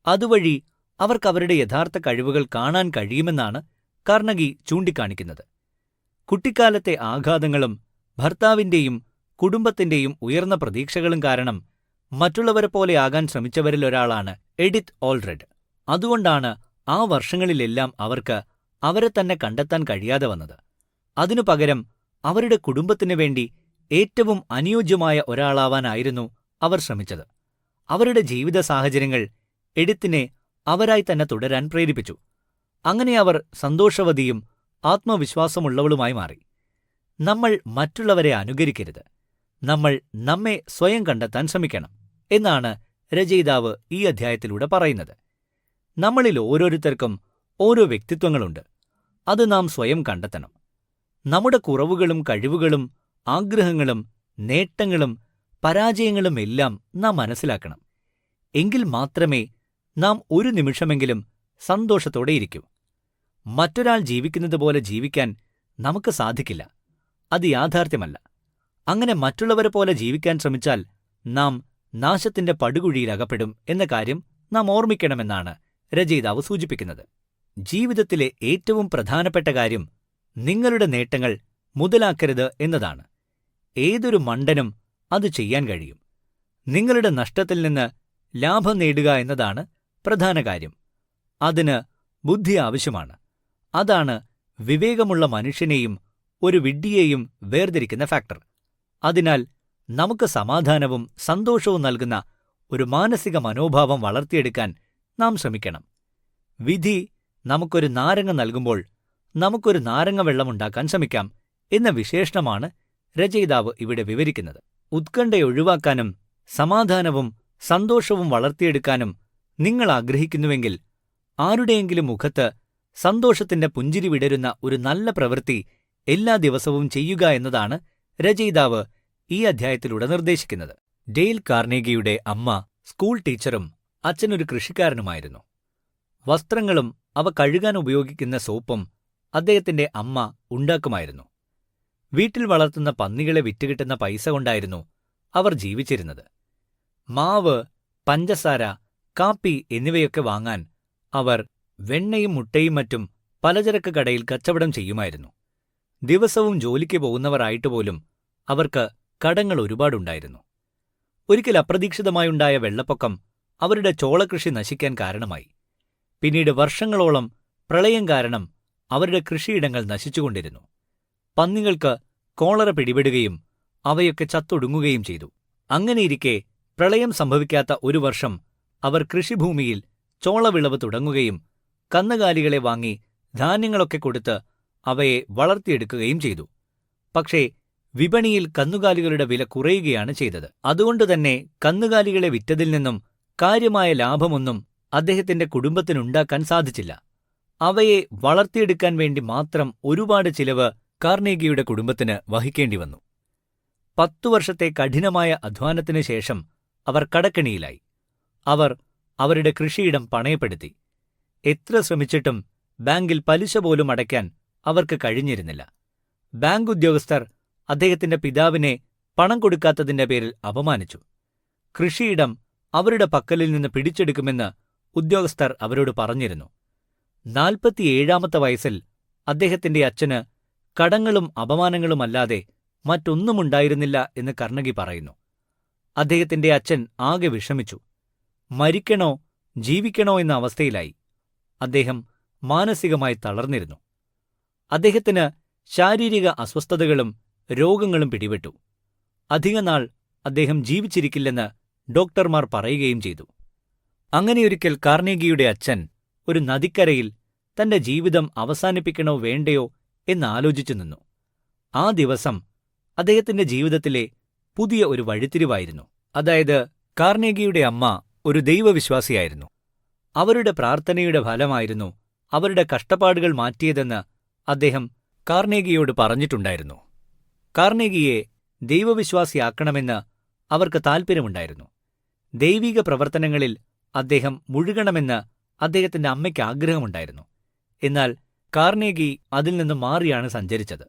[SPEAKER 1] അതുവഴി അവർക്ക് അവരുടെ യഥാർത്ഥ കഴിവുകൾ കാണാൻ കഴിയുമെന്നാണ് കാർണഗി ചൂണ്ടിക്കാണിക്കുന്നത്. കുട്ടിക്കാലത്തെ ആഘാതങ്ങളും ഭർത്താവിന്റെയും കുടുംബത്തിന്റെയും ഉയർന്ന പ്രതീക്ഷകളും കാരണം മറ്റുള്ളവരെപ്പോലെയാകാൻ ശ്രമിച്ചവരിലൊരാളാണ് എഡിത്ത് ഓൾറെഡ്. അതുകൊണ്ടാണ് ആ വർഷങ്ങളിലെല്ലാം അവർക്ക് അവരെ തന്നെ കണ്ടെത്താൻ കഴിയാതെ വന്നത്. അതിനു പകരം അവരുടെ കുടുംബത്തിനു വേണ്ടി ഏറ്റവും അനുയോജ്യമായ ഒരാളാവാനായിരുന്നു അവർ ശ്രമിച്ചത്. അവരുടെ ജീവിത സാഹചര്യങ്ങൾ എഡിത്തിനെ അവരായി തന്നെ തുടരാൻ പ്രേരിപ്പിച്ചു. അങ്ങനെ അവർ സന്തോഷവതിയും ആത്മവിശ്വാസമുള്ളവളുമായി മാറി. നമ്മൾ മറ്റുള്ളവരെ അനുകരിക്കരുത്. നമ്മൾ നമ്മെ സ്വയം കണ്ടെത്താൻ ശ്രമിക്കണം എന്നാണ് രചയിതാവ് ഈ അധ്യായത്തിലൂടെ പറയുന്നത്. നമ്മളിൽ ഓരോരുത്തർക്കും ഓരോ വ്യക്തിത്വങ്ങളുണ്ട്. അത് നാം സ്വയം കണ്ടെത്തണം. നമ്മുടെ കുറവുകളും കഴിവുകളും ആഗ്രഹങ്ങളും നേട്ടങ്ങളും പരാജയങ്ങളും എല്ലാം നാം മനസ്സിലാക്കണം. എങ്കിൽ മാത്രമേ നാം ഒരു നിമിഷമെങ്കിലും സന്തോഷത്തോടെയിരിക്കൂ. മറ്റൊരാൾ ജീവിക്കുന്നതുപോലെ ജീവിക്കാൻ നമുക്ക് സാധിക്കില്ല. അത് യാഥാർത്ഥ്യമല്ല. അങ്ങനെ മറ്റുള്ളവരെ പോലെ ജീവിക്കാൻ ശ്രമിച്ചാൽ നാം നാശത്തിന്റെ പടുകുഴിയിലകപ്പെടും എന്ന കാര്യം നാം ഓർമ്മിക്കണമെന്നാണ് രചയിതാവ് സൂചിപ്പിക്കുന്നത്. ജീവിതത്തിലെ ഏറ്റവും പ്രധാനപ്പെട്ട കാര്യം നിങ്ങളുടെ നേട്ടങ്ങൾ മുതലാക്കരുത് എന്നതാണ്. ഏതൊരു മണ്ടനും അത് ചെയ്യാൻ കഴിയും. നിങ്ങളുടെ നഷ്ടത്തിൽ നിന്ന് ലാഭം നേടുക എന്നതാണ് പ്രധാന കാര്യം. അതിന് ബുദ്ധി ആവശ്യമാണ്. അതാണ് വിവേകമുള്ള മനുഷ്യനെയും ഒരു വിഡ്ഢിയെയും വേർതിരിക്കുന്ന ഫാക്ടർ. അതിനാൽ നമുക്ക് സമാധാനവും സന്തോഷവും നൽകുന്ന ഒരു മാനസിക മനോഭാവം വളർത്തിയെടുക്കാൻ നാം ശ്രമിക്കണം. വിധി നമുക്കൊരു നാരങ്ങ നൽകുമ്പോൾ നമുക്കൊരു നാരങ്ങ വെള്ളമുണ്ടാക്കാൻ ശ്രമിക്കാം എന്ന വിശേഷണമാണ് രചയിതാവ് ഇവിടെ വിവരിക്കുന്നത്. ഉത്കണ്ഠയൊഴിവാക്കാനും സമാധാനവും സന്തോഷവും വളർത്തിയെടുക്കാനും നിങ്ങൾ ആഗ്രഹിക്കുന്നുവെങ്കിൽ ആരുടെയെങ്കിലും മുഖത്ത് സന്തോഷത്തിന്റെ പുഞ്ചിരി വിടരുന്ന ഒരു നല്ല പ്രവൃത്തി എല്ലാ ദിവസവും ചെയ്യുക എന്നതാണ് രചയിതാവ് ഈ അധ്യായത്തിലൂടെ നിർദ്ദേശിക്കുന്നത്. ഡെയിൽ കാർണേഗിയുടെ അമ്മ സ്കൂൾ ടീച്ചറും അച്ഛനൊരു കൃഷിക്കാരനുമായിരുന്നു. വസ്ത്രങ്ങളും അവ കഴുകാൻ ഉപയോഗിക്കുന്ന സോപ്പും അദ്ദേഹത്തിന്റെ അമ്മ ഉണ്ടാക്കുമായിരുന്നു. വീട്ടിൽ വളർത്തുന്ന പന്നികളെ വിറ്റുകിട്ടുന്ന പൈസ കൊണ്ടായിരുന്നു അവർ ജീവിച്ചിരുന്നത്. മാവ്, പഞ്ചസാര, കാപ്പി എന്നിവയൊക്കെ വാങ്ങാൻ അവർ വെണ്ണയും മുട്ടയും മറ്റും പലചരക്ക് കടയിൽ കച്ചവടം ചെയ്യുമായിരുന്നു. ദിവസവും ജോലിക്ക് പോകുന്നവരായിട്ടുപോലും അവർക്ക് കടങ്ങൾ ഒരുപാടുണ്ടായിരുന്നു. ഒരിക്കൽ അപ്രതീക്ഷിതമായുണ്ടായ വെള്ളപ്പൊക്കം അവരുടെ ചോളകൃഷി നശിക്കാൻ കാരണമായി. പിന്നീട് വർഷങ്ങളോളം പ്രളയം കാരണം അവരുടെ കൃഷിയിടങ്ങൾ നശിച്ചുകൊണ്ടിരുന്നു. പന്നികൾക്ക് കോളറ പിടിപെടുകയും അവയൊക്കെ ചത്തൊടുങ്ങുകയും ചെയ്തു. അങ്ങനെയിരിക്കെ പ്രളയം സംഭവിക്കാത്ത ഒരു വർഷം അവർ കൃഷിഭൂമിയിൽ ചോളവിളവ് തുടങ്ങുകയും കന്നുകാലികളെ വാങ്ങി ധാന്യങ്ങളൊക്കെ കൊടുത്ത് അവയെ വളർത്തിയെടുക്കുകയും ചെയ്തു. പക്ഷേ വിപണിയിൽ കന്നുകാലികളുടെ വില കുറയുകയാണ് ചെയ്തത്. അതുകൊണ്ടുതന്നെ കന്നുകാലികളെ വിറ്റതിൽ നിന്നും കാര്യമായ ലാഭമൊന്നും അദ്ദേഹത്തിന്റെ കുടുംബത്തിനുണ്ടാക്കാൻ സാധിച്ചില്ല. അവയെ വളർത്തിയെടുക്കാൻ വേണ്ടി മാത്രം ഒരുപാട് ചിലവ് കാർണേഗിയുടെ കുടുംബത്തിന് വഹിക്കേണ്ടിവന്നു. 10 വർഷത്തെ കഠിനമായ അധ്വാനത്തിനു ശേഷം അവർ കടക്കെണിയിലായി. അവർ അവരുടെ കൃഷിയിടം പണയപ്പെടുത്തി. എത്ര ശ്രമിച്ചിട്ടും ബാങ്കിൽ പലിശ പോലും അടയ്ക്കാൻ അവർക്ക് കഴിഞ്ഞിരുന്നില്ല. ബാങ്ക് ഉദ്യോഗസ്ഥർ അദ്ദേഹത്തിന്റെ പിതാവിനെ പണം കൊടുക്കാത്തതിന്റെ പേരിൽ അപമാനിച്ചു. കൃഷിയിടം അവരുടെ പക്കലിൽ നിന്ന് പിടിച്ചെടുക്കുമെന്ന് ഉദ്യോഗസ്ഥർ അവരോട് പറഞ്ഞിരുന്നു. 47-ാമത്തെ വയസ്സിൽ അദ്ദേഹത്തിന്റെ അച്ഛന് കടങ്ങളും അപമാനങ്ങളുമല്ലാതെ മറ്റൊന്നുമുണ്ടായിരുന്നില്ല എന്ന് കർണഗി പറയുന്നു. അദ്ദേഹത്തിന്റെ അച്ഛൻ ആകെ വിഷമിച്ചു. മരിക്കണോ ജീവിക്കണോ എന്ന അവസ്ഥയിലായി. അദ്ദേഹം മാനസികമായി തളർന്നിരുന്നു. അദ്ദേഹത്തിന് ശാരീരിക അസ്വസ്ഥതകളും രോഗങ്ങളും പിടിപെട്ടു. അധികനാൾ അദ്ദേഹം ജീവിച്ചിരിക്കില്ലെന്ന് ഡോക്ടർമാർ പറയുകയും ചെയ്തു. അങ്ങനെയൊരിക്കൽ കാർണേഗിയുടെ അച്ഛൻ ഒരു നദിക്കരയിൽ തന്റെ ജീവിതം അവസാനിപ്പിക്കണോ വേണ്ടയോ എന്നാലോചിച്ചു നിന്നു. ആ ദിവസം അദ്ദേഹത്തിന്റെ ജീവിതത്തിലെ പുതിയ ഒരു വഴിത്തിരിവായിരുന്നു. അതായത്, കാർണേഗിയുടെ അമ്മ ഒരു ദൈവവിശ്വാസിയായിരുന്നു. അവരുടെ പ്രാർത്ഥനയുടെ ഫലമായിരുന്നു അവരുടെ കഷ്ടപ്പാടുകൾ മാറ്റിയതെന്ന് അദ്ദേഹം കാർണേഗിയോട് പറഞ്ഞിട്ടുണ്ടായിരുന്നു. കാർണേഗിയെ ദൈവവിശ്വാസിയാക്കണമെന്ന് അവർക്ക് താൽപ്പര്യമുണ്ടായിരുന്നു. ദൈവിക പ്രവർത്തനങ്ങളിൽ അദ്ദേഹം മുഴുകണമെന്ന് അദ്ദേഹത്തിന്റെ അമ്മയ്ക്ക് ആഗ്രഹമുണ്ടായിരുന്നു. എന്നാൽ കാർണേഗി അതിൽ നിന്ന് മാറിയാണ് സഞ്ചരിച്ചത്.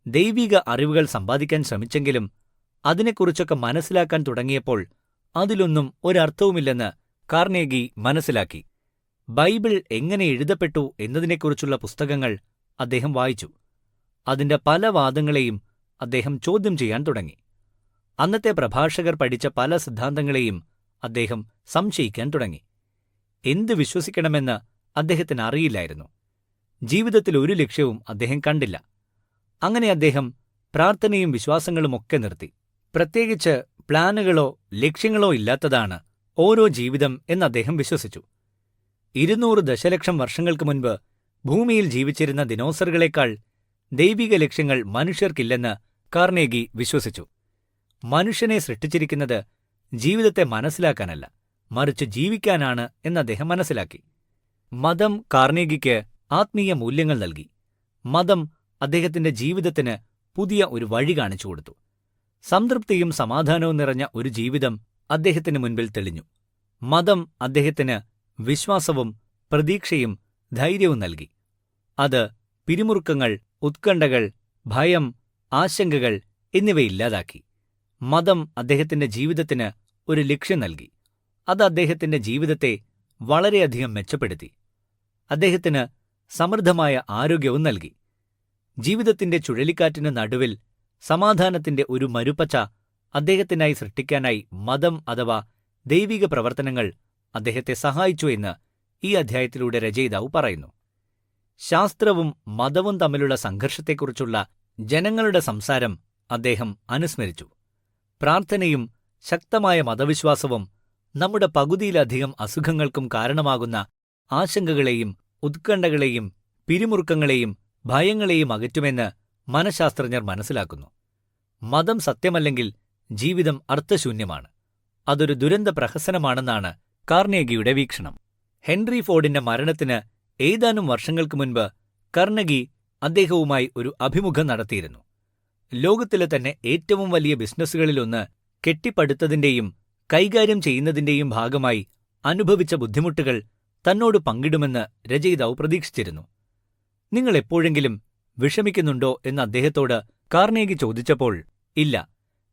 [SPEAKER 1] ദൈവിക അറിവുകൾ സമ്പാദിക്കാൻ ശ്രമിച്ചെങ്കിലും അതിനെക്കുറിച്ചൊക്കെ മനസ്സിലാക്കാൻ തുടങ്ങിയപ്പോൾ അതിലൊന്നും ഒരർത്ഥവുമില്ലെന്ന് കാർണേഗി മനസ്സിലാക്കി. ബൈബിൾ എങ്ങനെ എഴുതപ്പെട്ടു എന്നതിനെക്കുറിച്ചുള്ള പുസ്തകങ്ങൾ അദ്ദേഹം വായിച്ചു. അതിന്റെ പല വാദങ്ങളെയും അദ്ദേഹം ചോദ്യം ചെയ്യാൻ തുടങ്ങി. അന്നത്തെ പ്രഭാഷകർ പഠിച്ച പല സിദ്ധാന്തങ്ങളെയും അദ്ദേഹം സംശയിക്കാൻ തുടങ്ങി. എന്ത് വിശ്വസിക്കണമെന്ന് അദ്ദേഹത്തിന് അറിയില്ലായിരുന്നു. ജീവിതത്തിൽ ഒരു ലക്ഷ്യവും അദ്ദേഹം കണ്ടില്ല. അങ്ങനെ അദ്ദേഹം പ്രാർത്ഥനയും വിശ്വാസങ്ങളുമൊക്കെ നിർത്തി. പ്രത്യേകിച്ച് പ്ലാനുകളോ ലക്ഷ്യങ്ങളോ ഇല്ലാത്തതാണ് ഓരോ ജീവിതം എന്ന് അദ്ദേഹം വിശ്വസിച്ചു. 200 ദശലക്ഷം വർഷങ്ങൾക്ക് മുൻപ് ഭൂമിയിൽ ജീവിച്ചിരുന്ന ദിനോസറുകളെക്കാൾ ദൈവിക ലക്ഷ്യങ്ങൾ മനുഷ്യർക്കില്ലെന്ന് കാർണേഗി വിശ്വസിച്ചു. മനുഷ്യനെ സൃഷ്ടിച്ചിരിക്കുന്നത് ജീവിതത്തെ മനസ്സിലാക്കാനല്ല, മറിച്ച് ജീവിക്കാനാണ് എന്ന് അദ്ദേഹം മനസ്സിലാക്കി. മതം കാർണേഗിക്ക് ആത്മീയ മൂല്യങ്ങൾ നൽകി. മതം അദ്ദേഹത്തിന്റെ ജീവിതത്തിന് പുതിയ ഒരു വഴി കാണിച്ചുകൊടുത്തു. സംതൃപ്തിയും സമാധാനവും നിറഞ്ഞ ഒരു ജീവിതം അദ്ദേഹത്തിന് മുൻപിൽ തെളിഞ്ഞു. മതം അദ്ദേഹത്തിന് വിശ്വാസവും പ്രതീക്ഷയും ധൈര്യവും നൽകി. അത് പിരിമുറുക്കങ്ങൾ, ഉത്കണ്ഠകൾ, ഭയം, ആശങ്കകൾ എന്നിവയില്ലാതാക്കി. മതം അദ്ദേഹത്തിന്റെ ജീവിതത്തിന് ഒരു ലക്ഷ്യം നൽകി. അത് അദ്ദേഹത്തിന്റെ ജീവിതത്തെ വളരെയധികം മെച്ചപ്പെടുത്തി. അദ്ദേഹത്തിന് സമൃദ്ധമായ ആരോഗ്യവും നൽകി. ജീവിതത്തിന്റെ ചുഴലിക്കാറ്റിന് നടുവിൽ സമാധാനത്തിന്റെ ഒരു മരുപ്പച്ച അദ്ദേഹത്തിനായി സൃഷ്ടിക്കാനായി മതം അഥവാ ദൈവിക പ്രവർത്തനങ്ങൾ അദ്ദേഹത്തെ സഹായിച്ചു എന്ന് ഈ അധ്യായത്തിലൂടെ രചയിതാവ് പറയുന്നു. ശാസ്ത്രവും മതവും തമ്മിലുള്ള സംഘർഷത്തെക്കുറിച്ചുള്ള ജനങ്ങളുടെ സംസാരം അദ്ദേഹം അനുസ്മരിച്ചു. പ്രാർത്ഥനയും ശക്തമായ മതവിശ്വാസവും നമ്മുടെ പകുതിയിലധികം അസുഖങ്ങൾക്കും കാരണമാകുന്ന ആശങ്കകളെയും ഉത്കണ്ഠകളെയും പിരിമുറുക്കങ്ങളെയും ഭയങ്ങളെയും അകറ്റുമെന്ന് മനഃശാസ്ത്രജ്ഞർ മനസ്സിലാക്കുന്നു. മതം സത്യമല്ലെങ്കിൽ ജീവിതം അർത്ഥശൂന്യമാണ്. അതൊരു ദുരന്ത പ്രഹസനമാണെന്നാണ് കാർണേഗിയുടെ വീക്ഷണം. ഹെൻറി ഫോർഡിന്റെ മരണത്തിന് ഏതാനും വർഷങ്ങൾക്ക് മുൻപ് കാർണഗി അദ്ദേഹവുമായി ഒരു അഭിമുഖം നടത്തിയിരുന്നു. ലോകത്തിലെ തന്നെ ഏറ്റവും വലിയ ബിസിനസ്സുകളിലൊന്ന് കെട്ടിപ്പടുത്തതിന്റെയും കൈകാര്യം ചെയ്യുന്നതിന്റെയും ഭാഗമായി അനുഭവിച്ച ബുദ്ധിമുട്ടുകൾ തന്നോട് പങ്കിടുമെന്ന് രചയിതാവ് പ്രതീക്ഷിച്ചിരുന്നു. നിങ്ങൾ എപ്പോഴെങ്കിലും വിഷമിക്കുന്നുണ്ടോ എന്ന് അദ്ദേഹത്തോട് കാർണേഗി ചോദിച്ചപ്പോൾ, ഇല്ല,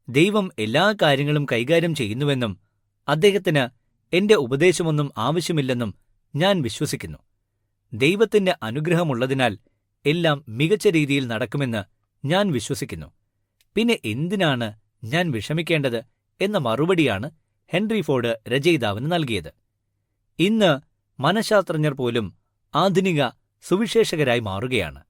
[SPEAKER 1] ദൈവം എല്ലാ കാര്യങ്ങളും കൈകാര്യം ചെയ്യുന്നുവെന്നും അദ്ദേഹത്തിന് എന്റെ ഉപദേശമൊന്നും ആവശ്യമില്ലെന്നും ഞാൻ വിശ്വസിക്കുന്നു. ദൈവത്തിന്റെ അനുഗ്രഹമുള്ളതിനാൽ എല്ലാം മികച്ച രീതിയിൽ നടക്കുമെന്ന് ഞാൻ വിശ്വസിക്കുന്നു. പിന്നെ എന്തിനാണ് ഞാൻ വിഷമിക്കേണ്ടത് എന്ന മറുപടിയാണ് ഹെൻറി ഫോർഡ് രചയിതാവിന് നൽകിയത്. ഇന്ന് മനഃശാസ്ത്രജ്ഞർ പോലും ആധുനിക സുവിശേഷകരായി മാറുകയാണ്.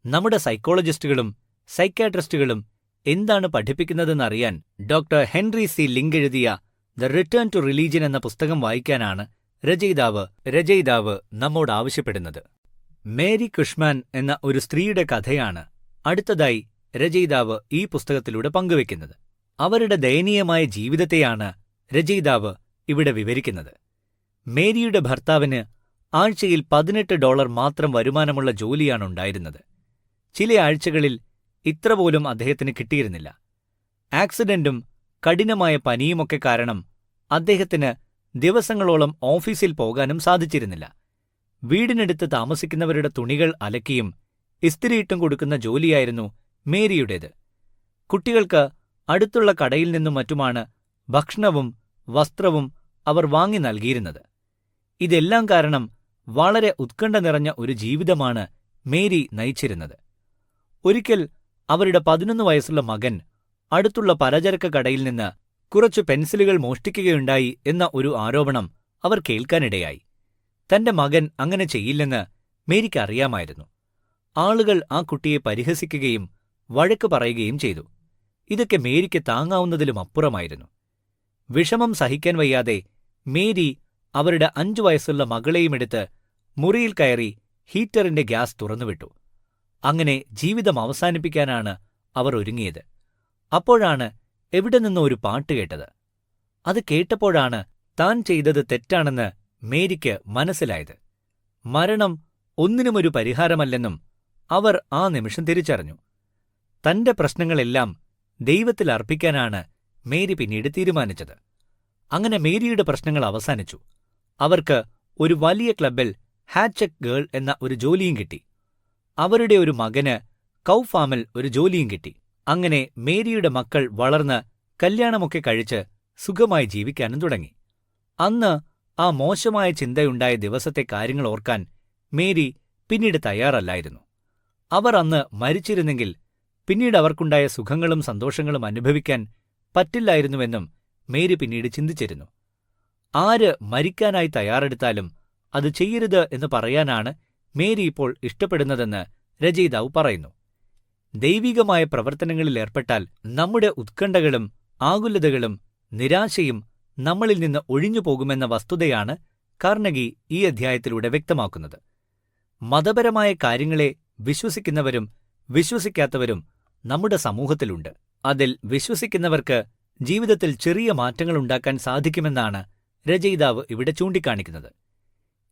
[SPEAKER 1] നമ്മുടെ സൈക്കോളജിസ്റ്റുകളും സൈക്യാട്രിസ്റ്റുകളും എന്താണ് പഠിപ്പിക്കുന്നതെന്നറിയാൻ ഡോക്ടർ ഹെൻറി സി ലിങ്ക് എഴുതിയ ദ റിട്ടേൺ ടു റിലീജിയൻ എന്ന പുസ്തകം വായിക്കാനാണ് രചയിതാവ് നമ്മോട് ആവശ്യപ്പെടുന്നത്. മേരി കുഷ്മാൻ എന്ന ഒരു സ്ത്രീയുടെ കഥയാണ് അടുത്തതായി രചയിതാവ് ഈ പുസ്തകത്തിലൂടെ പങ്കുവെക്കുന്നത്. അവരുടെ ദയനീയമായ ജീവിതത്തെയാണ് രചയിതാവ് ഇവിടെ വിവരിക്കുന്നത്. മേരിയുടെ ഭർത്താവിന് ആഴ്ചയിൽ $18 മാത്രം വരുമാനമുള്ള ജോലിയാണുണ്ടായിരുന്നത്. ചില ആഴ്ചകളിൽ ഇത്ര പോലും അദ്ദേഹത്തിന് കിട്ടിയിരുന്നില്ല. ആക്സിഡന്റും കഠിനമായ പനിയുമൊക്കെ കാരണം അദ്ദേഹത്തിന് ദിവസങ്ങളോളം ഓഫീസിൽ പോകാനും സാധിച്ചിരുന്നില്ല. വീടിനടുത്ത് താമസിക്കുന്നവരുടെ തുണികൾ അലക്കിയും ഇസ്തിരിയിട്ടും കൊടുക്കുന്ന ജോലിയായിരുന്നു മേരിയുടേത്. കുട്ടികൾക്ക് അടുത്തുള്ള കടയിൽ നിന്നും മറ്റുമാണ് ഭക്ഷണവും വസ്ത്രവും അവർ വാങ്ങി നൽകിയിരുന്നത്. ഇതെല്ലാം കാരണം വളരെ ഉത്കണ്ഠ നിറഞ്ഞ ഒരു ജീവിതമാണ് മേരി നയിച്ചിരുന്നത്. ഒരിക്കൽ അവരുടെ 11 വയസ്സുള്ള മകൻ അടുത്തുള്ള പലചരക്ക് കടയിൽ നിന്ന് കുറച്ചു പെൻസിലുകൾ മോഷ്ടിക്കുകയുണ്ടായി എന്ന ഒരു ആരോപണം അവർ കേൾക്കാനിടയായി. തന്റെ മകൻ അങ്ങനെ ചെയ്യില്ലെന്ന് മേരിക്ക് അറിയാമായിരുന്നു. ആളുകൾ ആ കുട്ടിയെ പരിഹസിക്കുകയും വഴക്ക് പറയുകയും ചെയ്തു. ഇതൊക്കെ മേരിക്ക് താങ്ങാവുന്നതിലും അപ്പുറമായിരുന്നു. വിഷമം സഹിക്കാൻ വയ്യാതെ മേരി അവരുടെ 5 വയസ്സുള്ള മകളെയുമെടുത്ത് മുറിയിൽ കയറി ഹീറ്ററിന്റെ ഗ്യാസ് തുറന്നുവിട്ടു. അങ്ങനെ ജീവിതം അവസാനിപ്പിക്കാനാണ് അവർ ഒരുങ്ങിയത്. അപ്പോഴാണ് എവിടെ നിന്നോ ഒരു പാട്ട് കേട്ടത്. അത് കേട്ടപ്പോഴാണ് താൻ ചെയ്തത് തെറ്റാണെന്ന് മേരിക്ക് മനസ്സിലായത്. മരണം ഒന്നിനുമൊരു പരിഹാരമല്ലെന്നും അവർ ആ നിമിഷം തിരിച്ചറിഞ്ഞു. തന്റെ പ്രശ്നങ്ങളെല്ലാം ദൈവത്തിൽ അർപ്പിക്കാനാണ് മേരി പിന്നീട് തീരുമാനിച്ചത്. അങ്ങനെ മേരിയുടെ പ്രശ്നങ്ങൾ അവസാനിച്ചു. അവർക്ക് ഒരു വലിയ ക്ലബ്ബിൽ ഹാച്ചെക്ക് ഗേൾ എന്ന ഒരു ജോലിയും കിട്ടി. അവരുടെ ഒരു മകന് കൗ ഫാമിൽ ഒരു ജോലിയും കിട്ടി. അങ്ങനെ മേരിയുടെ മക്കൾ വളർന്ന് കല്യാണമൊക്കെ കഴിച്ച് സുഖമായി ജീവിക്കാനും തുടങ്ങി. അന്ന് ആ മോശമായ ചിന്തയുണ്ടായ ദിവസത്തെ കാര്യങ്ങൾ ഓർക്കാൻ മേരി പിന്നീട് തയ്യാറല്ലായിരുന്നു. അവർ അന്ന് മരിച്ചിരുന്നെങ്കിൽ പിന്നീട് അവർക്കുണ്ടായ സുഖങ്ങളും സന്തോഷങ്ങളും അനുഭവിക്കാൻ പറ്റില്ലായിരുന്നുവെന്നും മേരി പിന്നീട് ചിന്തിച്ചിരുന്നു. ആര് മരിക്കാനായി തയ്യാറെടുത്താലും അത് ചെയ്യരുത് എന്ന് പറയാനാണ് മേരി ഇപ്പോൾ ഇഷ്ടപ്പെടുന്നതെന്ന് രചയിതാവ് പറയുന്നു. ദൈവികമായ പ്രവർത്തനങ്ങളിൽ ഏർപ്പെട്ടാൽ നമ്മുടെ ഉത്കണ്ഠകളും ആകുലതകളും നിരാശയും നമ്മളിൽ നിന്ന് ഒഴിഞ്ഞുപോകുമെന്ന വസ്തുതയാണ് കാർണഗി ഈ അധ്യായത്തിലൂടെ വ്യക്തമാക്കുന്നത്. മതപരമായ കാര്യങ്ങളെ വിശ്വസിക്കുന്നവരും വിശ്വസിക്കാത്തവരും നമ്മുടെ സമൂഹത്തിലുണ്ട്. അതിൽ വിശ്വസിക്കുന്നവർക്ക് ജീവിതത്തിൽ ചെറിയ മാറ്റങ്ങളുണ്ടാക്കാൻ സാധിക്കുമെന്നാണ് രചയിതാവ് ഇവിടെ ചൂണ്ടിക്കാണിക്കുന്നത്.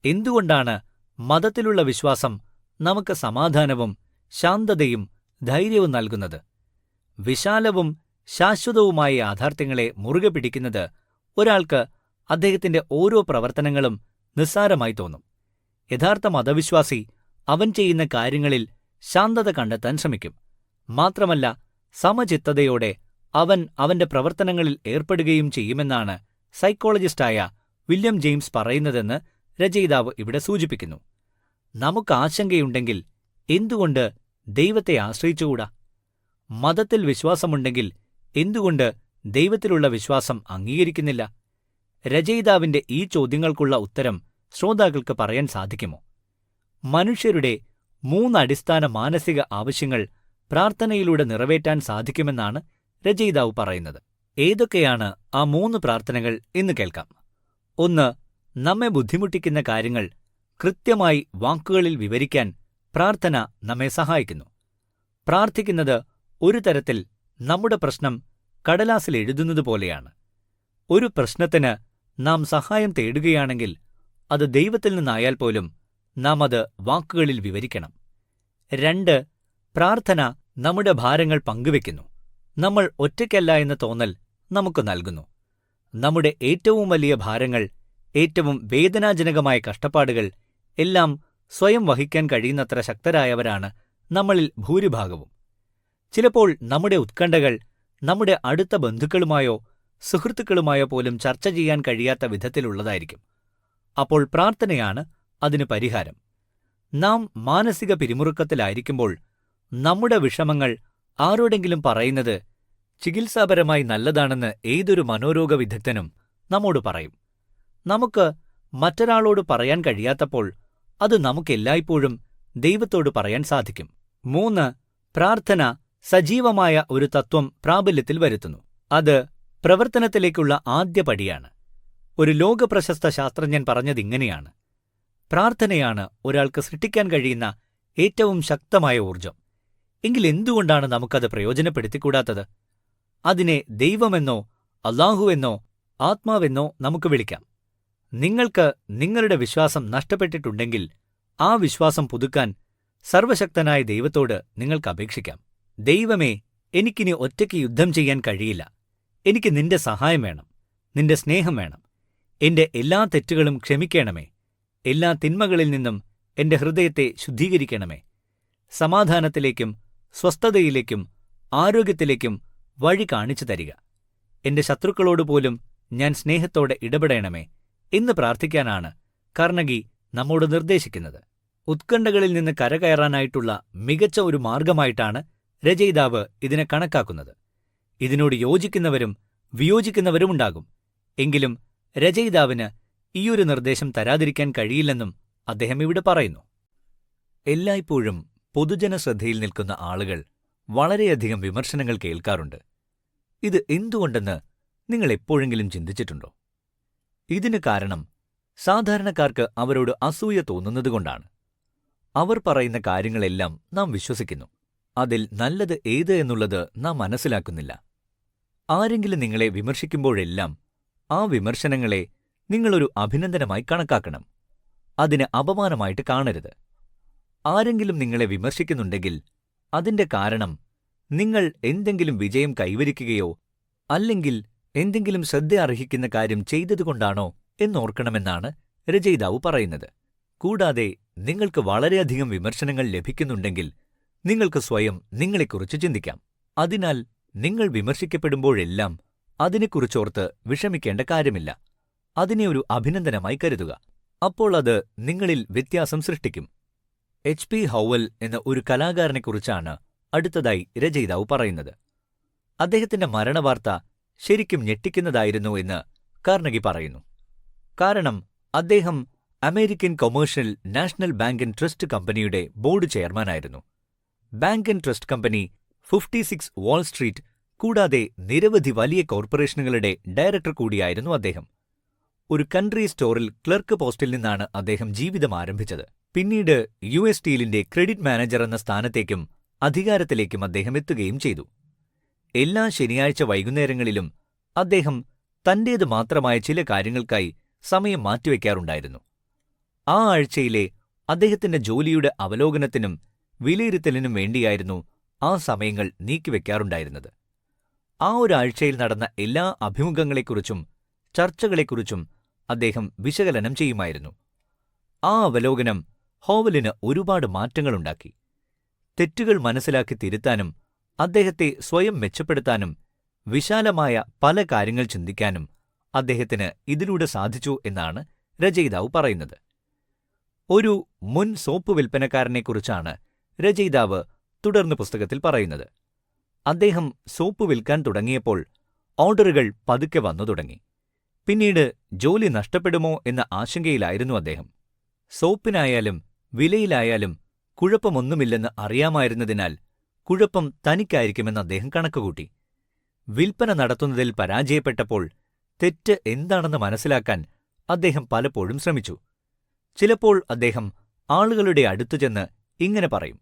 [SPEAKER 1] എന്തുകൊണ്ടാണ് മതത്തിലുള്ള വിശ്വാസം നമുക്ക് സമാധാനവും ശാന്തതയും ധൈര്യവും നൽകുന്നത്? വിശാലവും ശാശ്വതവുമായ യാഥാർത്ഥ്യങ്ങളെ മുറുകെ പിടിക്കുന്നത് ഒരാൾക്ക് അദ്ദേഹത്തിന്റെ ഓരോ പ്രവർത്തനങ്ങളും നിസ്സാരമായി തോന്നും. യഥാർത്ഥ മതവിശ്വാസി അവൻ ചെയ്യുന്ന കാര്യങ്ങളിൽ ശാന്തത കണ്ടെത്താൻ ശ്രമിക്കും. മാത്രമല്ല, സമചിത്തതയോടെ അവൻ അവന്റെ പ്രവർത്തനങ്ങളിൽ ഏർപ്പെടുകയും ചെയ്യുമെന്നാണ് സൈക്കോളജിസ്റ്റായ വില്യം ജെയിംസ് പറയുന്നതെന്ന് രചയിതാവ് ഇവിടെ സൂചിപ്പിക്കുന്നു. നമുക്ക് ആശങ്കയുണ്ടെങ്കിൽ എന്തുകൊണ്ട് ദൈവത്തെ ആശ്രയിച്ചുകൂടാ? മതത്തിൽ വിശ്വാസമുണ്ടെങ്കിൽ എന്തുകൊണ്ട് ദൈവത്തിലുള്ള വിശ്വാസം അംഗീകരിക്കുന്നില്ല? രചയിതാവിന്റെ ഈ ചോദ്യങ്ങൾക്കുള്ള ഉത്തരം ശ്രോതാക്കൾക്ക് പറയാൻ സാധിക്കുമോ? മനുഷ്യരുടെ 3 അടിസ്ഥാന മാനസിക ആവശ്യങ്ങൾ പ്രാർത്ഥനയിലൂടെ നിറവേറ്റാൻ സാധിക്കുമെന്നാണ് രചയിതാവ് പറയുന്നത്. ഏതൊക്കെയാണ് ആ 3 പ്രാർത്ഥനകൾ എന്ന് കേൾക്കാം. 1. നമ്മെ ബുദ്ധിമുട്ടിക്കുന്ന കാര്യങ്ങൾ കൃത്യമായി വാക്കുകളിൽ വിവരിക്കാൻ പ്രാർത്ഥന നമ്മെ സഹായിക്കുന്നു. പ്രാർത്ഥിക്കുന്നത് ഒരു തരത്തിൽ നമ്മുടെ പ്രശ്നം കടലാസിൽ എഴുതുന്നതുപോലെയാണ്. ഒരു പ്രശ്നത്തിന് നാം സഹായം തേടുകയാണെങ്കിൽ അത് ദൈവത്തിൽ നിന്നായാൽ പോലും നാം അത് വാക്കുകളിൽ വിവരിക്കണം. 2. പ്രാർത്ഥന നമ്മുടെ ഭാരങ്ങൾ പങ്കുവെക്കുന്നു. നമ്മൾ ഒറ്റയ്ക്കല്ല എന്ന തോന്നൽ നമുക്ക് നൽകുന്നു. നമ്മുടെ ഏറ്റവും വലിയ ഭാരങ്ങൾ, ഏറ്റവും വേദനാജനകമായ കഷ്ടപ്പാടുകൾ എല്ലാം സ്വയം വഹിക്കാൻ കഴിയുന്നത്ര ശക്തരായവരാണ് നമ്മളിൽ ഭൂരിഭാഗവും. ചിലപ്പോൾ നമ്മുടെ ഉത്കണ്ഠകൾ നമ്മുടെ അടുത്ത ബന്ധുക്കളുമായോ സുഹൃത്തുക്കളുമായോ പോലും ചർച്ച ചെയ്യാൻ കഴിയാത്ത വിധത്തിലുള്ളതായിരിക്കും. അപ്പോൾ പ്രാർത്ഥനയാണ് അതിന് പരിഹാരം. നാം മാനസിക പിരിമുറുക്കത്തിലായിരിക്കുമ്പോൾ നമ്മുടെ വിഷമങ്ങൾ ആരോടെങ്കിലും പറയുന്നത് ചികിത്സാപരമായി നല്ലതാണെന്ന് ഏതൊരു മനോരോഗ വിദഗ്ധനും നമ്മോട് പറയും. നമുക്ക് മറ്റൊരാളോട് പറയാൻ കഴിയാത്തപ്പോൾ അത് നമുക്കെല്ലായ്പ്പോഴും ദൈവത്തോട് പറയാൻ സാധിക്കും. 3. പ്രാർത്ഥന സജീവമായ ഒരു തത്വം പ്രാബല്യത്തിൽ വരുത്തുന്നു. അത് പ്രവർത്തനത്തിലേക്കുള്ള ആദ്യ പടിയാണ്. ഒരു ലോകപ്രശസ്ത ശാസ്ത്രജ്ഞൻ പറഞ്ഞതിങ്ങനെയാണ്: പ്രാർത്ഥനയാണ് ഒരാൾക്ക് സൃഷ്ടിക്കാൻ കഴിയുന്ന ഏറ്റവും ശക്തമായ ഊർജം. എങ്കിൽ എന്തുകൊണ്ടാണ് നമുക്കത് പ്രയോജനപ്പെടുത്തിക്കൂടാത്തത്? അതിനെ ദൈവമെന്നോ അല്ലാഹുവെന്നോ ആത്മാവെന്നോ നമുക്ക് വിളിക്കാം. നിങ്ങൾക്ക് നിങ്ങളുടെ വിശ്വാസം നഷ്ടപ്പെട്ടിട്ടുണ്ടെങ്കിൽ ആ വിശ്വാസം പുതുക്കാൻ സർവശക്തനായ ദൈവത്തോട് നിങ്ങൾക്ക് അപേക്ഷിക്കാം. ദൈവമേ, എനിക്കിനി ഒറ്റയ്ക്ക് യുദ്ധം ചെയ്യാൻ കഴിയില്ല. എനിക്ക് നിന്റെ സഹായം വേണം, നിന്റെ സ്നേഹം വേണം. എന്റെ എല്ലാ തെറ്റുകളും ക്ഷമിക്കണമേ. എല്ലാ തിന്മകളിൽ നിന്നും എന്റെ ഹൃദയത്തെ ശുദ്ധീകരിക്കണമേ. സമാധാനത്തിലേക്കും സ്വസ്ഥതയിലേക്കും ആരോഗ്യത്തിലേക്കും വഴി കാണിച്ചു തരിക. എന്റെ ശത്രുക്കളോടുപോലും ഞാൻ സ്നേഹത്തോടെ ഇടപെടണമേ എന്ന് പ്രാർത്ഥിക്കാനാണ് കാർണഗി നമ്മോട് നിർദ്ദേശിക്കുന്നത്. ഉത്കണ്ഠകളിൽ നിന്ന് കരകയറാനായിട്ടുള്ള മികച്ച ഒരു മാർഗമായിട്ടാണ് രചയിതാവ് ഇതിനെ കണക്കാക്കുന്നത്. ഇതിനോട് യോജിക്കുന്നവരും വിയോജിക്കുന്നവരുമുണ്ടാകും. എങ്കിലും രചയിതാവിന് ഈയൊരു നിർദ്ദേശം തരാതിരിക്കാൻ കഴിയില്ലെന്നും അദ്ദേഹം ഇവിടെ പറയുന്നു. എല്ലായ്പ്പോഴും പൊതുജന ശ്രദ്ധയിൽ നിൽക്കുന്ന ആളുകൾ വളരെയധികം വിമർശനങ്ങൾ കേൾക്കാറുണ്ട്. ഇത് എന്തുകൊണ്ടെന്ന് നിങ്ങൾ എപ്പോഴെങ്കിലും ചിന്തിച്ചിട്ടുണ്ടോ? ഇതിന് കാരണം സാധാരണക്കാർക്ക് അവരോട് അസൂയ തോന്നുന്നതുകൊണ്ടാണ്. അവർ പറയുന്ന കാര്യങ്ങളെല്ലാം നാം വിശ്വസിക്കുന്നു. അതിൽ നല്ലത് ഏത് എന്നുള്ളത് നാം മനസ്സിലാക്കുന്നില്ല. ആരെങ്കിലും നിങ്ങളെ വിമർശിക്കുമ്പോഴെല്ലാം ആ വിമർശനങ്ങളെ നിങ്ങളൊരു അഭിനന്ദനമായി കണക്കാക്കണം. അതിന് അപമാനമായിട്ട് കാണരുത്. ആരെങ്കിലും നിങ്ങളെ വിമർശിക്കുന്നുണ്ടെങ്കിൽ അതിന്റെ കാരണം നിങ്ങൾ എന്തെങ്കിലും വിജയം കൈവരിക്കുകയോ അല്ലെങ്കിൽ എന്തെങ്കിലും ശ്രദ്ധ അർഹിക്കുന്ന കാര്യം ചെയ്തതുകൊണ്ടാണോ എന്നോർക്കണമെന്നാണ് രചയിതാവ് പറയുന്നത്. കൂടാതെ നിങ്ങൾക്ക് വളരെയധികം വിമർശനങ്ങൾ ലഭിക്കുന്നുണ്ടെങ്കിൽ നിങ്ങൾക്ക് സ്വയം നിങ്ങളെക്കുറിച്ച് ചിന്തിക്കാം. അതിനാൽ നിങ്ങൾ വിമർശിക്കപ്പെടുമ്പോഴെല്ലാം അതിനെക്കുറിച്ചോർത്ത് വിഷമിക്കേണ്ട കാര്യമില്ല. അതിനെ ഒരു അഭിനന്ദനമായി കരുതുക. അപ്പോൾ അത് നിങ്ങളിൽ വ്യത്യാസം സൃഷ്ടിക്കും. HP ഹൗവൽ എന്ന ഒരു കലാകാരനെക്കുറിച്ചാണ് അടുത്തതായി രചയിതാവ് പറയുന്നത്. അദ്ദേഹത്തിന്റെ മരണവാർത്ത ശരിക്കും ഞെട്ടിക്കുന്നതായിരുന്നു എന്ന് കാർണഗി പറയുന്നു. കാരണം അദ്ദേഹം American commercial national bank and trust കമ്പനിയുടെ ബോർഡ് ചെയർമാനായിരുന്നു. Bank and trust company, 56 wall street കൂടാതെ നിരവധി വലിയ കോർപ്പറേഷനുകളുടെ ഡയറക്ടർ കൂടിയായിരുന്നു അദ്ദേഹം. ഒരു കൺട്രി സ്റ്റോറിൽ ക്ലർക്ക് പോസ്റ്റിൽ നിന്നാണ് അദ്ദേഹം ജീവിതം ആരംഭിച്ചത്. പിന്നീട് US സ്റ്റീലിന്റെ ക്രെഡിറ്റ് മാനേജർ എന്ന സ്ഥാനത്തേക്കും അധികാരത്തിലേക്കും അദ്ദേഹം എത്തുകയും ചെയ്തു. എല്ലാ ശനിയാഴ്ച വൈകുന്നേരങ്ങളിലും അദ്ദേഹം തന്റേത് മാത്രമായ ചില കാര്യങ്ങൾക്കായി സമയം മാറ്റിവെക്കാറുണ്ടായിരുന്നു. ആ ആഴ്ചയിലെ അദ്ദേഹത്തിന്റെ ജോലിയുടെ അവലോകനത്തിനും വിലയിരുത്തലിനും വേണ്ടിയായിരുന്നു ആ സമയങ്ങൾ നീക്കിവെക്കാറുണ്ടായിരുന്നത്. ആ ഒരാഴ്ചയിൽ നടന്ന എല്ലാ അഭിമുഖങ്ങളെക്കുറിച്ചും ചർച്ചകളെക്കുറിച്ചും അദ്ദേഹം വിശകലനം ചെയ്യുമായിരുന്നു. ആ അവലോകനം ഹോവലിന് ഒരുപാട് മാറ്റങ്ങളുണ്ടാക്കി. തെറ്റുകൾ മനസ്സിലാക്കി തിരുത്താനും അദ്ദേഹത്തെ സ്വയം മെച്ചപ്പെടുത്താനും വിശാലമായ പല കാര്യങ്ങൾ ചിന്തിക്കാനും അദ്ദേഹത്തിന് ഇതിലൂടെ സാധിച്ചു എന്നാണ് രചയിതാവ് പറയുന്നത്. ഒരു മുൻ സോപ്പ് വിൽപ്പനക്കാരനെക്കുറിച്ചാണ് രചയിതാവ് തുടർന്ന് പുസ്തകത്തിൽ പറയുന്നത്. അദ്ദേഹം സോപ്പ് വിൽക്കാൻ തുടങ്ങിയപ്പോൾ ഓർഡറുകൾ പതുക്കെ വന്നു തുടങ്ങി. പിന്നീട് ജോലി നഷ്ടപ്പെടുമോ എന്ന ആശങ്കയിലായിരുന്നു അദ്ദേഹം. സോപ്പിനായാലും വിലയിലായാലും കുഴപ്പമൊന്നുമില്ലെന്ന് അറിയാമായിരുന്നതിനാൽ കുഴപ്പം തനിക്കായിരിക്കുമെന്ന് അദ്ദേഹം കണക്കുകൂട്ടി. വിൽപ്പന നടത്തുന്നതിൽ പരാജയപ്പെട്ടപ്പോൾ തെറ്റ് എന്താണെന്ന് മനസ്സിലാക്കാൻ അദ്ദേഹം പലപ്പോഴും ശ്രമിച്ചു. ചിലപ്പോൾ അദ്ദേഹം ആളുകളുടെ അടുത്തുചെന്ന് ഇങ്ങനെ പറയും: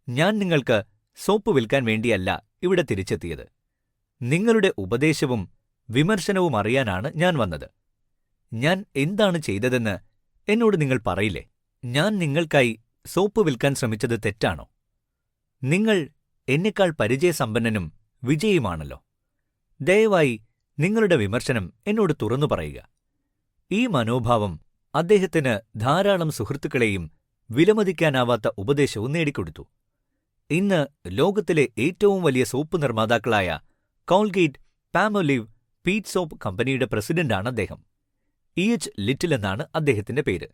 [SPEAKER 1] ഞാൻ നിങ്ങൾക്ക് സോപ്പ് വിൽക്കാൻ വേണ്ടിയല്ല ഇവിടെ തിരിച്ചെത്തിയത്. നിങ്ങളുടെ ഉപദേശവും വിമർശനവും അറിയാനാണ് ഞാൻ വന്നത്. ഞാൻ എന്താണ് ചെയ്തതെന്ന് എന്നോട് നിങ്ങൾ പറയില്ലേ? ഞാൻ നിങ്ങൾക്കായി സോപ്പ് വിൽക്കാൻ ശ്രമിച്ചത് തെറ്റാണോ? നിങ്ങൾ എന്നെക്കാൾ പരിചയസമ്പന്നനും വിജയിയുമാണല്ലോ. ദയവായി നിങ്ങളുടെ വിമർശനം എന്നോട് തുറന്നു പറയുക. ഈ മനോഭാവം അദ്ദേഹത്തിന് ധാരാളം സുഹൃത്തുക്കളെയും വിലമതിക്കാനാവാത്ത ഉപദേശവും നേടിക്കൊടുത്തു. ഇന്ന് ലോകത്തിലെ ഏറ്റവും വലിയ സോപ്പ് നിർമ്മാതാക്കളായ കോൾഗേറ്റ്, പാമോലിവ്, പീറ്റ് സോപ്പ് കമ്പനിയുടെ പ്രസിഡന്റാണ് അദ്ദേഹം. EH ലിറ്റിൽ എന്നാണ് അദ്ദേഹത്തിന്റെ പേര്.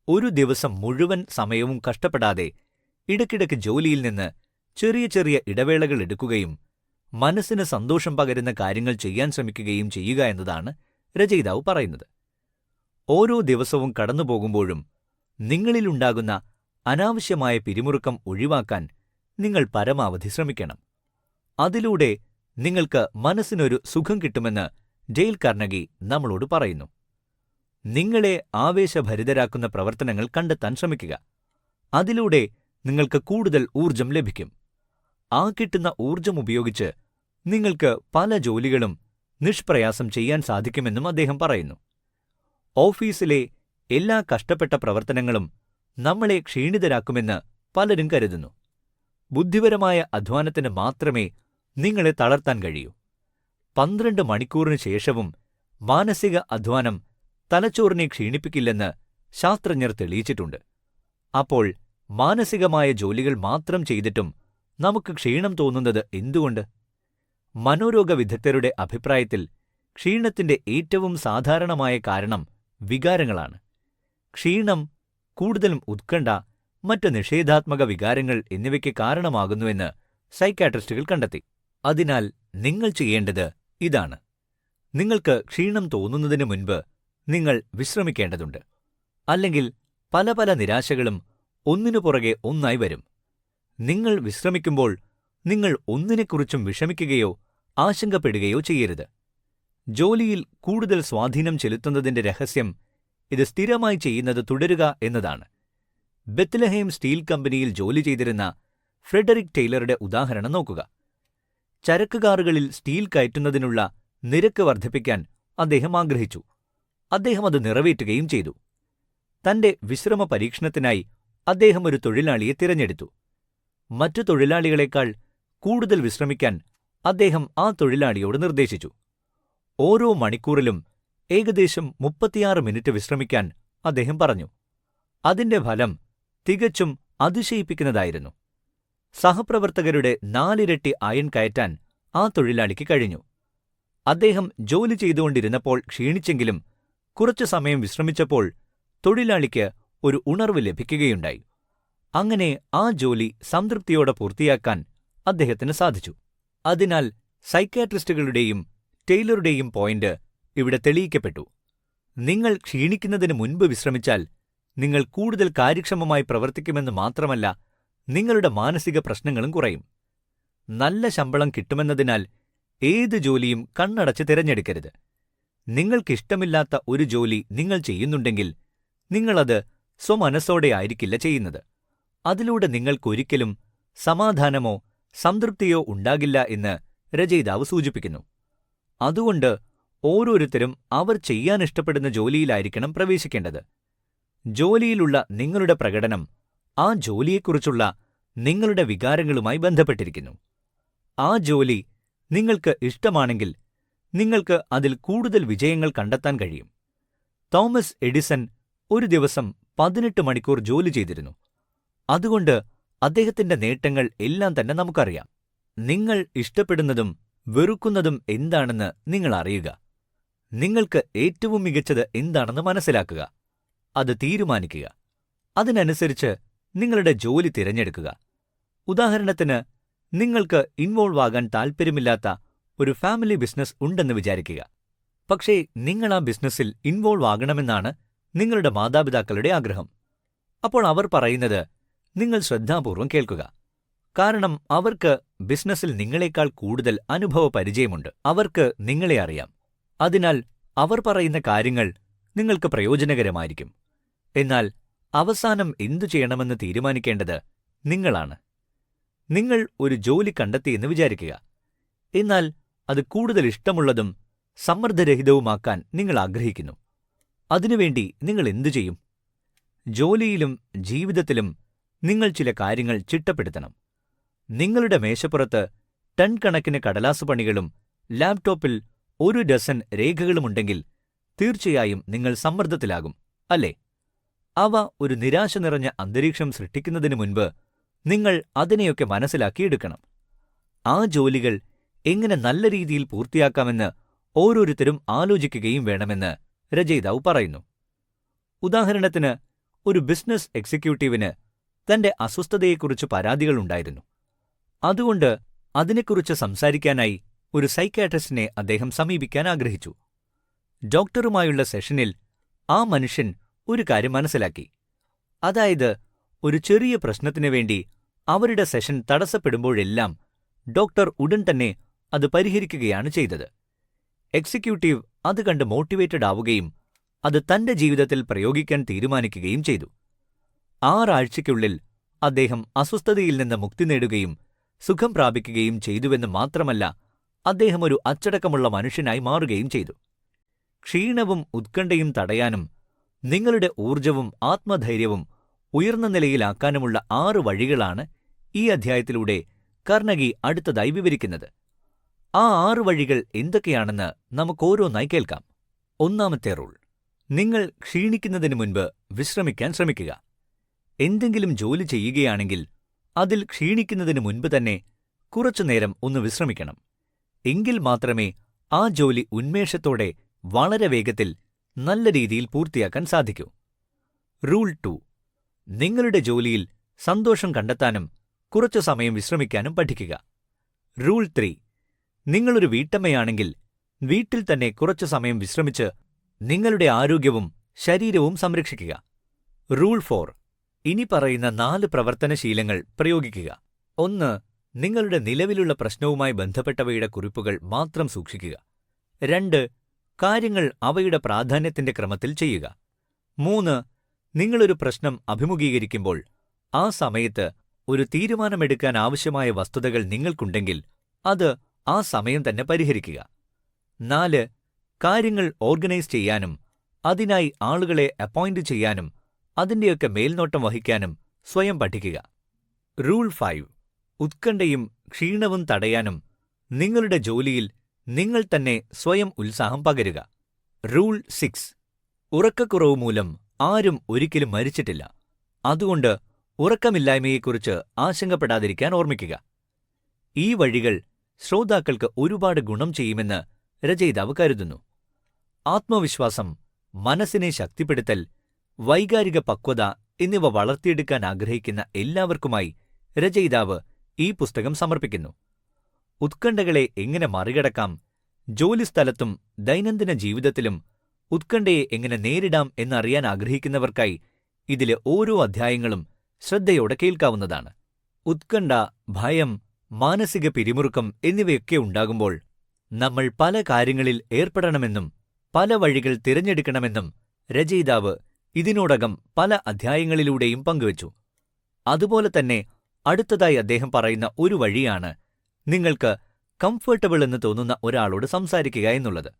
[SPEAKER 1] ഒരു ദിവസം മുഴുവൻ സമയവും കഷ്ടപ്പെടാതെ ഇടയ്ക്കിടയ്ക്ക് ജോലിയിൽ നിന്ന് ചെറിയ ചെറിയ ഇടവേളകൾ എടുക്കുകയും മനസ്സിന് സന്തോഷം പകരുന്ന കാര്യങ്ങൾ ചെയ്യാൻ ശ്രമിക്കുകയും ചെയ്യുക എന്നതാണ് രചയിതാവ് പറയുന്നത്. ഓരോ ദിവസവും കടന്നുപോകുമ്പോഴും നിങ്ങളിലുണ്ടാകുന്ന അനാവശ്യമായ പിരിമുറുക്കം ഒഴിവാക്കാൻ നിങ്ങൾ പരമാവധി ശ്രമിക്കണം. അതിലൂടെ നിങ്ങൾക്ക് മനസ്സിനൊരു സുഖം കിട്ടുമെന്ന് ഡെയിൽ കാർണഗി നമ്മളോട് പറയുന്നു. നിങ്ങളെ ആവേശഭരിതരാക്കുന്ന പ്രവർത്തനങ്ങൾ കണ്ടെത്താൻ ശ്രമിക്കുക. അതിലൂടെ നിങ്ങൾക്ക് കൂടുതൽ ഊർജം ലഭിക്കും. ആ കിട്ടുന്ന ഊർജം ഉപയോഗിച്ച് നിങ്ങൾക്ക് പല ജോലികളും നിഷ്പ്രയാസം ചെയ്യാൻ സാധിക്കുമെന്നും അദ്ദേഹം പറയുന്നു. ഓഫീസിലെ എല്ലാ കഷ്ടപ്പെട്ട പ്രവർത്തനങ്ങളും നമ്മളെ ക്ഷീണിതരാക്കുമെന്ന് പലരും കരുതുന്നു. ബുദ്ധിപരമായ അധ്വാനത്തിന് മാത്രമേ നിങ്ങളെ തളർത്താൻ കഴിയൂ. 12 മണിക്കൂറിന് ശേഷവും മാനസിക അധ്വാനം തലച്ചോറിനെ ക്ഷീണിപ്പിക്കില്ലെന്ന് ശാസ്ത്രജ്ഞർ തെളിയിച്ചിട്ടുണ്ട്. അപ്പോൾ മാനസികമായ ജോലികൾ മാത്രം ചെയ്തിട്ടും നമുക്ക് ക്ഷീണം തോന്നുന്നത് എന്തുകൊണ്ട്? മനോരോഗ വിദഗ്ധരുടെ അഭിപ്രായത്തിൽ ക്ഷീണത്തിന്റെ ഏറ്റവും സാധാരണമായ കാരണം വികാരങ്ങളാണ്. ക്ഷീണം കൂടുതലും ഉത്കണ്ഠ, മറ്റ് നിഷേധാത്മക വികാരങ്ങൾ എന്നിവയ്ക്ക് കാരണമാകുന്നുവെന്ന് സൈക്യാട്രിസ്റ്റുകൾ കണ്ടെത്തി. അതിനാൽ നിങ്ങൾ ചെയ്യേണ്ടത് ഇതാണ്. നിങ്ങൾക്ക് ക്ഷീണം തോന്നുന്നതിന് മുൻപ് നിങ്ങൾ വിശ്രമിക്കേണ്ടതുണ്ട്. അല്ലെങ്കിൽ പല പല നിരാശകളും ഒന്നിനു പുറകെ ഒന്നായി വരും. നിങ്ങൾ വിശ്രമിക്കുമ്പോൾ നിങ്ങൾ ഒന്നിനെക്കുറിച്ചും വിഷമിക്കുകയോ ആശങ്കപ്പെടുകയോ ചെയ്യരുത്. ജോലിയിൽ കൂടുതൽ സ്വാധീനം ചെലുത്തുന്നതിന്റെ രഹസ്യം ഇത് സ്ഥിരമായി ചെയ്യുന്നത് തുടരുക എന്നതാണ്. ബെത്ലഹേം സ്റ്റീൽ കമ്പനിയിൽ ജോലി ചെയ്തിരുന്ന ഫ്രെഡറിക് ടെയ്ലറുടെ ഉദാഹരണം നോക്കുക. ചരക്ക് കാറുകളിൽ സ്റ്റീൽ കയറ്റുന്നതിനുള്ള നിരക്ക് വർദ്ധിപ്പിക്കാൻ അദ്ദേഹം ആഗ്രഹിച്ചു. അദ്ദേഹം അത് നിറവേറ്റുകയും ചെയ്തു. തന്റെ വിശ്രമ പരീക്ഷണത്തിനായി അദ്ദേഹം ഒരു തൊഴിലാളിയെ തിരഞ്ഞെടുത്തു. മറ്റു തൊഴിലാളികളെക്കാൾ കൂടുതൽ വിശ്രമിക്കാൻ അദ്ദേഹം ആ തൊഴിലാളിയോട് നിർദ്ദേശിച്ചു. ഓരോ മണിക്കൂറിലും ഏകദേശം 36 മിനിറ്റ് വിശ്രമിക്കാൻ അദ്ദേഹം പറഞ്ഞു. അതിന്റെ ഫലം തികച്ചും അതിശയിപ്പിക്കുന്നതായിരുന്നു. സഹപ്രവർത്തകരുടെ 4 ഇരട്ടി അയൺ കയറ്റാൻ ആ തൊഴിലാളിക്ക് കഴിഞ്ഞു. അദ്ദേഹം ജോലി ചെയ്തുകൊണ്ടിരുന്നപ്പോൾ ക്ഷീണിച്ചെങ്കിലും കുറച്ചു സമയം വിശ്രമിച്ചപ്പോൾ തൊഴിലാളിക്ക് ഒരു ഉണർവ് ലഭിക്കുകയുണ്ടായി. അങ്ങനെ ആ ജോലി സംതൃപ്തിയോടെ പൂർത്തിയാക്കാൻ അദ്ദേഹത്തിന് സാധിച്ചു. അതിനാൽ സൈക്യാട്രിസ്റ്റുകളുടെയും ടെയ്ലറുടെയും പോയിന്റ് ഇവിടെ തെളിയിക്കപ്പെട്ടു. നിങ്ങൾ ക്ഷീണിക്കുന്നതിന് മുൻപ് വിശ്രമിച്ചാൽ നിങ്ങൾ കൂടുതൽ കാര്യക്ഷമമായി പ്രവർത്തിക്കുമെന്ന് മാത്രമല്ല, നിങ്ങളുടെ മാനസിക പ്രശ്നങ്ങളും കുറയും. നല്ല ശമ്പളം കിട്ടുമെന്നതിനാൽ ഏത് ജോലിയും കണ്ണടച്ച് തിരഞ്ഞെടുക്കരുത്. നിങ്ങൾക്കിഷ്ടമില്ലാത്ത ഒരു ജോലി നിങ്ങൾ ചെയ്യുന്നുണ്ടെങ്കിൽ നിങ്ങളത് സ്വമനസ്സോടെ ആയിരിക്കില്ല ചെയ്യുന്നത്. അതിലൂടെ നിങ്ങൾക്കൊരിക്കലും സമാധാനമോ സംതൃപ്തിയോ ഉണ്ടാകില്ല എന്ന് രചയിതാവ് സൂചിപ്പിക്കുന്നു. അതുകൊണ്ട് ഓരോരുത്തരും അവർ ചെയ്യാനിഷ്ടപ്പെടുന്ന ജോലിയിലായിരിക്കണം പ്രവേശിക്കേണ്ടത്. ജോലിയിലുള്ള നിങ്ങളുടെ പ്രകടനം ആ ജോലിയെക്കുറിച്ചുള്ള നിങ്ങളുടെ വികാരങ്ങളുമായി ബന്ധപ്പെട്ടിരിക്കുന്നു. ആ ജോലി നിങ്ങൾക്ക് ഇഷ്ടമാണെങ്കിൽ നിങ്ങൾക്ക് അതിൽ കൂടുതൽ വിജയങ്ങൾ കണ്ടെത്താൻ കഴിയും. തോമസ് എഡിസൺ ഒരു ദിവസം 18 മണിക്കൂർ ജോലി ചെയ്തിരുന്നു. അതുകൊണ്ട് അദ്ദേഹത്തിന്റെ നേട്ടങ്ങൾ എല്ലാം തന്നെ നമുക്കറിയാം. നിങ്ങൾ ഇഷ്ടപ്പെടുന്നതും വെറുക്കുന്നതും എന്താണെന്ന് നിങ്ങൾ അറിയുക. നിങ്ങൾക്ക് ഏറ്റവും മികച്ചത് എന്താണെന്ന് മനസ്സിലാക്കുക. അത് തീരുമാനിക്കുക. അതിനനുസരിച്ച് നിങ്ങളുടെ ജോലി തിരഞ്ഞെടുക്കുക. ഉദാഹരണത്തിന്, നിങ്ങൾക്ക് ഇൻവോൾവ് ആകാൻ താൽപ്പര്യമില്ലാത്ത ഒരു ഫാമിലി ബിസിനസ് ഉണ്ടെന്ന് വിചാരിക്കുക. പക്ഷേ നിങ്ങൾ ആ ബിസിനസ്സിൽ ഇൻവോൾവ് ആകണമെന്നാണ് നിങ്ങളുടെ മാതാപിതാക്കളുടെ ആഗ്രഹം. അപ്പോൾ അവർ പറയുന്നത് നിങ്ങൾ ശ്രദ്ധാപൂർവം കേൾക്കുക. കാരണം അവർക്ക് ബിസിനസ്സിൽ നിങ്ങളെക്കാൾ കൂടുതൽ അനുഭവ പരിചയമുണ്ട്. അവർക്ക് നിങ്ങളെ അറിയാം. അതിനാൽ അവർ പറയുന്ന കാര്യങ്ങൾ നിങ്ങൾക്ക് പ്രയോജനകരമായിരിക്കും. എന്നാൽ അവസാനം എന്തു ചെയ്യണമെന്ന് തീരുമാനിക്കേണ്ടത് നിങ്ങളാണ്. നിങ്ങൾ ഒരു ജോലി കണ്ടെത്തിയെന്ന് വിചാരിക്കുക. എന്നാൽ അത് കൂടുതൽ ഇഷ്ടമുള്ളതും സമ്മർദ്ദരഹിതവുമാക്കാൻ നിങ്ങൾ ആഗ്രഹിക്കുന്നു. അതിനുവേണ്ടി നിങ്ങൾ എന്തു ചെയ്യും? ജോലിയിലും ജീവിതത്തിലും നിങ്ങൾ ചില കാര്യങ്ങൾ ചിട്ടപ്പെടുത്തണം. നിങ്ങളുടെ മേശപ്പുറത്ത് ടൺ കണക്കിന് കടലാസുപണികളും ലാപ്ടോപ്പിൽ 1 ഡസൻ രേഖകളുമുണ്ടെങ്കിൽ തീർച്ചയായും നിങ്ങൾ സമ്മർദ്ദത്തിലാകും, അല്ലേ? അവ ഒരു നിരാശ നിറഞ്ഞ അന്തരീക്ഷം സൃഷ്ടിക്കുന്നതിനു മുൻപ് നിങ്ങൾ അതിനെയൊക്കെ മനസ്സിലാക്കിയെടുക്കണം. ആ ജോലികൾ എങ്ങനെ നല്ല രീതിയിൽ പൂർത്തിയാക്കാമെന്ന് ഓരോരുത്തരും ആലോചിക്കുകയും വേണമെന്ന് രചയിതാവ് പറയുന്നു. ഉദാഹരണത്തിന്, ഒരു ബിസിനസ് എക്സിക്യൂട്ടീവിന് തന്റെ അസ്വസ്ഥതയെക്കുറിച്ച് പരാതികളുണ്ടായിരുന്നു. അതുകൊണ്ട് അതിനെക്കുറിച്ച് സംസാരിക്കാനായി ഒരു സൈക്യാട്രിസ്റ്റിനെ അദ്ദേഹം സമീപിക്കാൻ ആഗ്രഹിച്ചു. ഡോക്ടറുമായുള്ള സെഷനിൽ ആ മനുഷ്യൻ ഒരു കാര്യം മനസ്സിലാക്കി. അതായത്, ഒരു ചെറിയ പ്രശ്നത്തിനു വേണ്ടി അവരുടെ സെഷൻ തടസ്സപ്പെടുമ്പോഴെല്ലാം ഡോക്ടർ ഉടൻ തന്നെ അത് പരിഹരിക്കുകയാണ് ചെയ്തത്. എക്സിക്യൂട്ടീവ് അത് കണ്ട് മോട്ടിവേറ്റഡ് ആവുകയും അത് തന്റെ ജീവിതത്തിൽ പ്രയോഗിക്കാൻ തീരുമാനിക്കുകയും ചെയ്തു. 6 ആഴ്ചയ്ക്കുള്ളിൽ അദ്ദേഹം അസ്വസ്ഥതയിൽ നിന്ന് മുക്തി നേടുകയും സുഖം പ്രാപിക്കുകയും ചെയ്തുവെന്ന് മാത്രമല്ല, അദ്ദേഹം ഒരു അച്ചടക്കമുള്ള മനുഷ്യനായി മാറുകയും ചെയ്തു. ക്ഷീണവും ഉത്കണ്ഠയും തടയാനും നിങ്ങളുടെ ഊർജവും ആത്മധൈര്യവും ഉയർന്ന നിലയിലാക്കാനുമുള്ള 6 വഴികളാണ് ഈ അധ്യായത്തിലൂടെ കാർണഗി അടുത്തതായി വിവരിക്കുന്നത്. ആ 6 വഴികൾ എന്തൊക്കെയാണെന്ന് നമുക്കോരോന്നായി കേൾക്കാം. 1-ാമത്തെ റൂൾ: നിങ്ങൾ ക്ഷീണിക്കുന്നതിന് മുൻപ് വിശ്രമിക്കാൻ ശ്രമിക്കുക. എന്തെങ്കിലും ജോലി ചെയ്യുകയാണെങ്കിൽ അതിൽ ക്ഷീണിക്കുന്നതിന് മുൻപ് തന്നെ കുറച്ചുനേരം ഒന്ന് വിശ്രമിക്കണം. എങ്കിൽ മാത്രമേ ആ ജോലി ഉന്മേഷത്തോടെ വളരെ വേഗത്തിൽ നല്ല രീതിയിൽ പൂർത്തിയാക്കാൻ സാധിക്കൂ. റൂൾ 2: നിങ്ങളുടെ ജോലിയിൽ സന്തോഷം കണ്ടെത്താനും കുറച്ചു സമയം വിശ്രമിക്കാനും പഠിക്കുക. റൂൾ 3: നിങ്ങളൊരു വീട്ടമ്മയാണെങ്കിൽ വീട്ടിൽ തന്നെ കുറച്ചു സമയം വിശ്രമിച്ച് നിങ്ങളുടെ ആരോഗ്യവും ശരീരവും സംരക്ഷിക്കുക. റൂൾ 4: ഇനി പറയുന്ന 4 പ്രവർത്തനശീലങ്ങൾ പ്രയോഗിക്കുക. 1. നിങ്ങളുടെ നിലവിലുള്ള പ്രശ്നവുമായി ബന്ധപ്പെട്ടവയുടെ കുറിപ്പുകൾ മാത്രം സൂക്ഷിക്കുക. 2. കാര്യങ്ങൾ അവയുടെ പ്രാധാന്യത്തിന്റെ ക്രമത്തിൽ ചെയ്യുക. 3. നിങ്ങളൊരു പ്രശ്നം അഭിമുഖീകരിക്കുമ്പോൾ ആ സമയത്ത് ഒരു തീരുമാനമെടുക്കാൻ ആവശ്യമായ വസ്തുതകൾ നിങ്ങൾക്കുണ്ടെങ്കിൽ അത് ആ സമയം തന്നെ പരിഹരിക്കുക. 4. കാര്യങ്ങൾ ഓർഗനൈസ് ചെയ്യാനും അതിനായി ആളുകളെ അപ്പോയിന്റ് ചെയ്യാനും അതിന്റെയൊക്കെ മേൽനോട്ടം വഹിക്കാനും സ്വയം പഠിക്കുക. റൂൾ 5: ഉത്കണ്ഠയും ക്ഷീണവും തടയാനും നിങ്ങളുടെ ജോലിയിൽ നിങ്ങൾ തന്നെ സ്വയം ഉത്സാഹം പകരുക. റൂൾ 6: ഉറക്കക്കുറവ് മൂലം ആരും ഒരിക്കലും മരിച്ചിട്ടില്ല. അതുകൊണ്ട് ഉറക്കമില്ലായ്മയെക്കുറിച്ച് ആശങ്കപ്പെടാതിരിക്കാൻ ഓർമ്മിക്കുക. ഈ വഴികൾ ശ്രോതാക്കൾക്ക് ഒരുപാട് ഗുണം ചെയ്യുമെന്ന് രചയിതാവ് കരുതുന്നു. ആത്മവിശ്വാസം, മനസ്സിനെ ശക്തിപ്പെടുത്തൽ, വൈകാരിക പക്വത എന്നിവ വളർത്തിയെടുക്കാൻ ആഗ്രഹിക്കുന്ന എല്ലാവർക്കുമായി രചയിതാവ് ഈ പുസ്തകം സമർപ്പിക്കുന്നു. ഉത്കണ്ഠകളെ എങ്ങനെ മറികടക്കാം, ജോലിസ്ഥലത്തും ദൈനംദിന ജീവിതത്തിലും ഉത്കണ്ഠയെ എങ്ങനെ നേരിടാം എന്നറിയാൻ ആഗ്രഹിക്കുന്നവർക്കായി ഇതിലെ ഓരോ അധ്യായങ്ങളും ശ്രദ്ധയോടെ കേൾക്കാവുന്നതാണ്. ഉത്കണ്ഠ, ഭയം, മാനസിക പിരിമുറുക്കം എന്നിവയൊക്കെ ഉണ്ടാകുമ്പോൾ നമ്മൾ പല കാര്യങ്ങളിൽ ഏർപ്പെടണമെന്നും പല വഴികൾ തിരഞ്ഞെടുക്കണമെന്നും രചയിതാവ് ഇതിനോടകം പല അധ്യായങ്ങളിലൂടെയും പങ്കുവച്ചു. അതുപോലെ തന്നെ അടുത്തതായി അദ്ദേഹം പറയുന്ന ഒരു വഴിയാണ് നിങ്ങൾക്ക് കംഫർട്ടബിൾ എന്ന് തോന്നുന്ന ഒരാളോട് സംസാരിക്കുക എന്നുള്ളത്.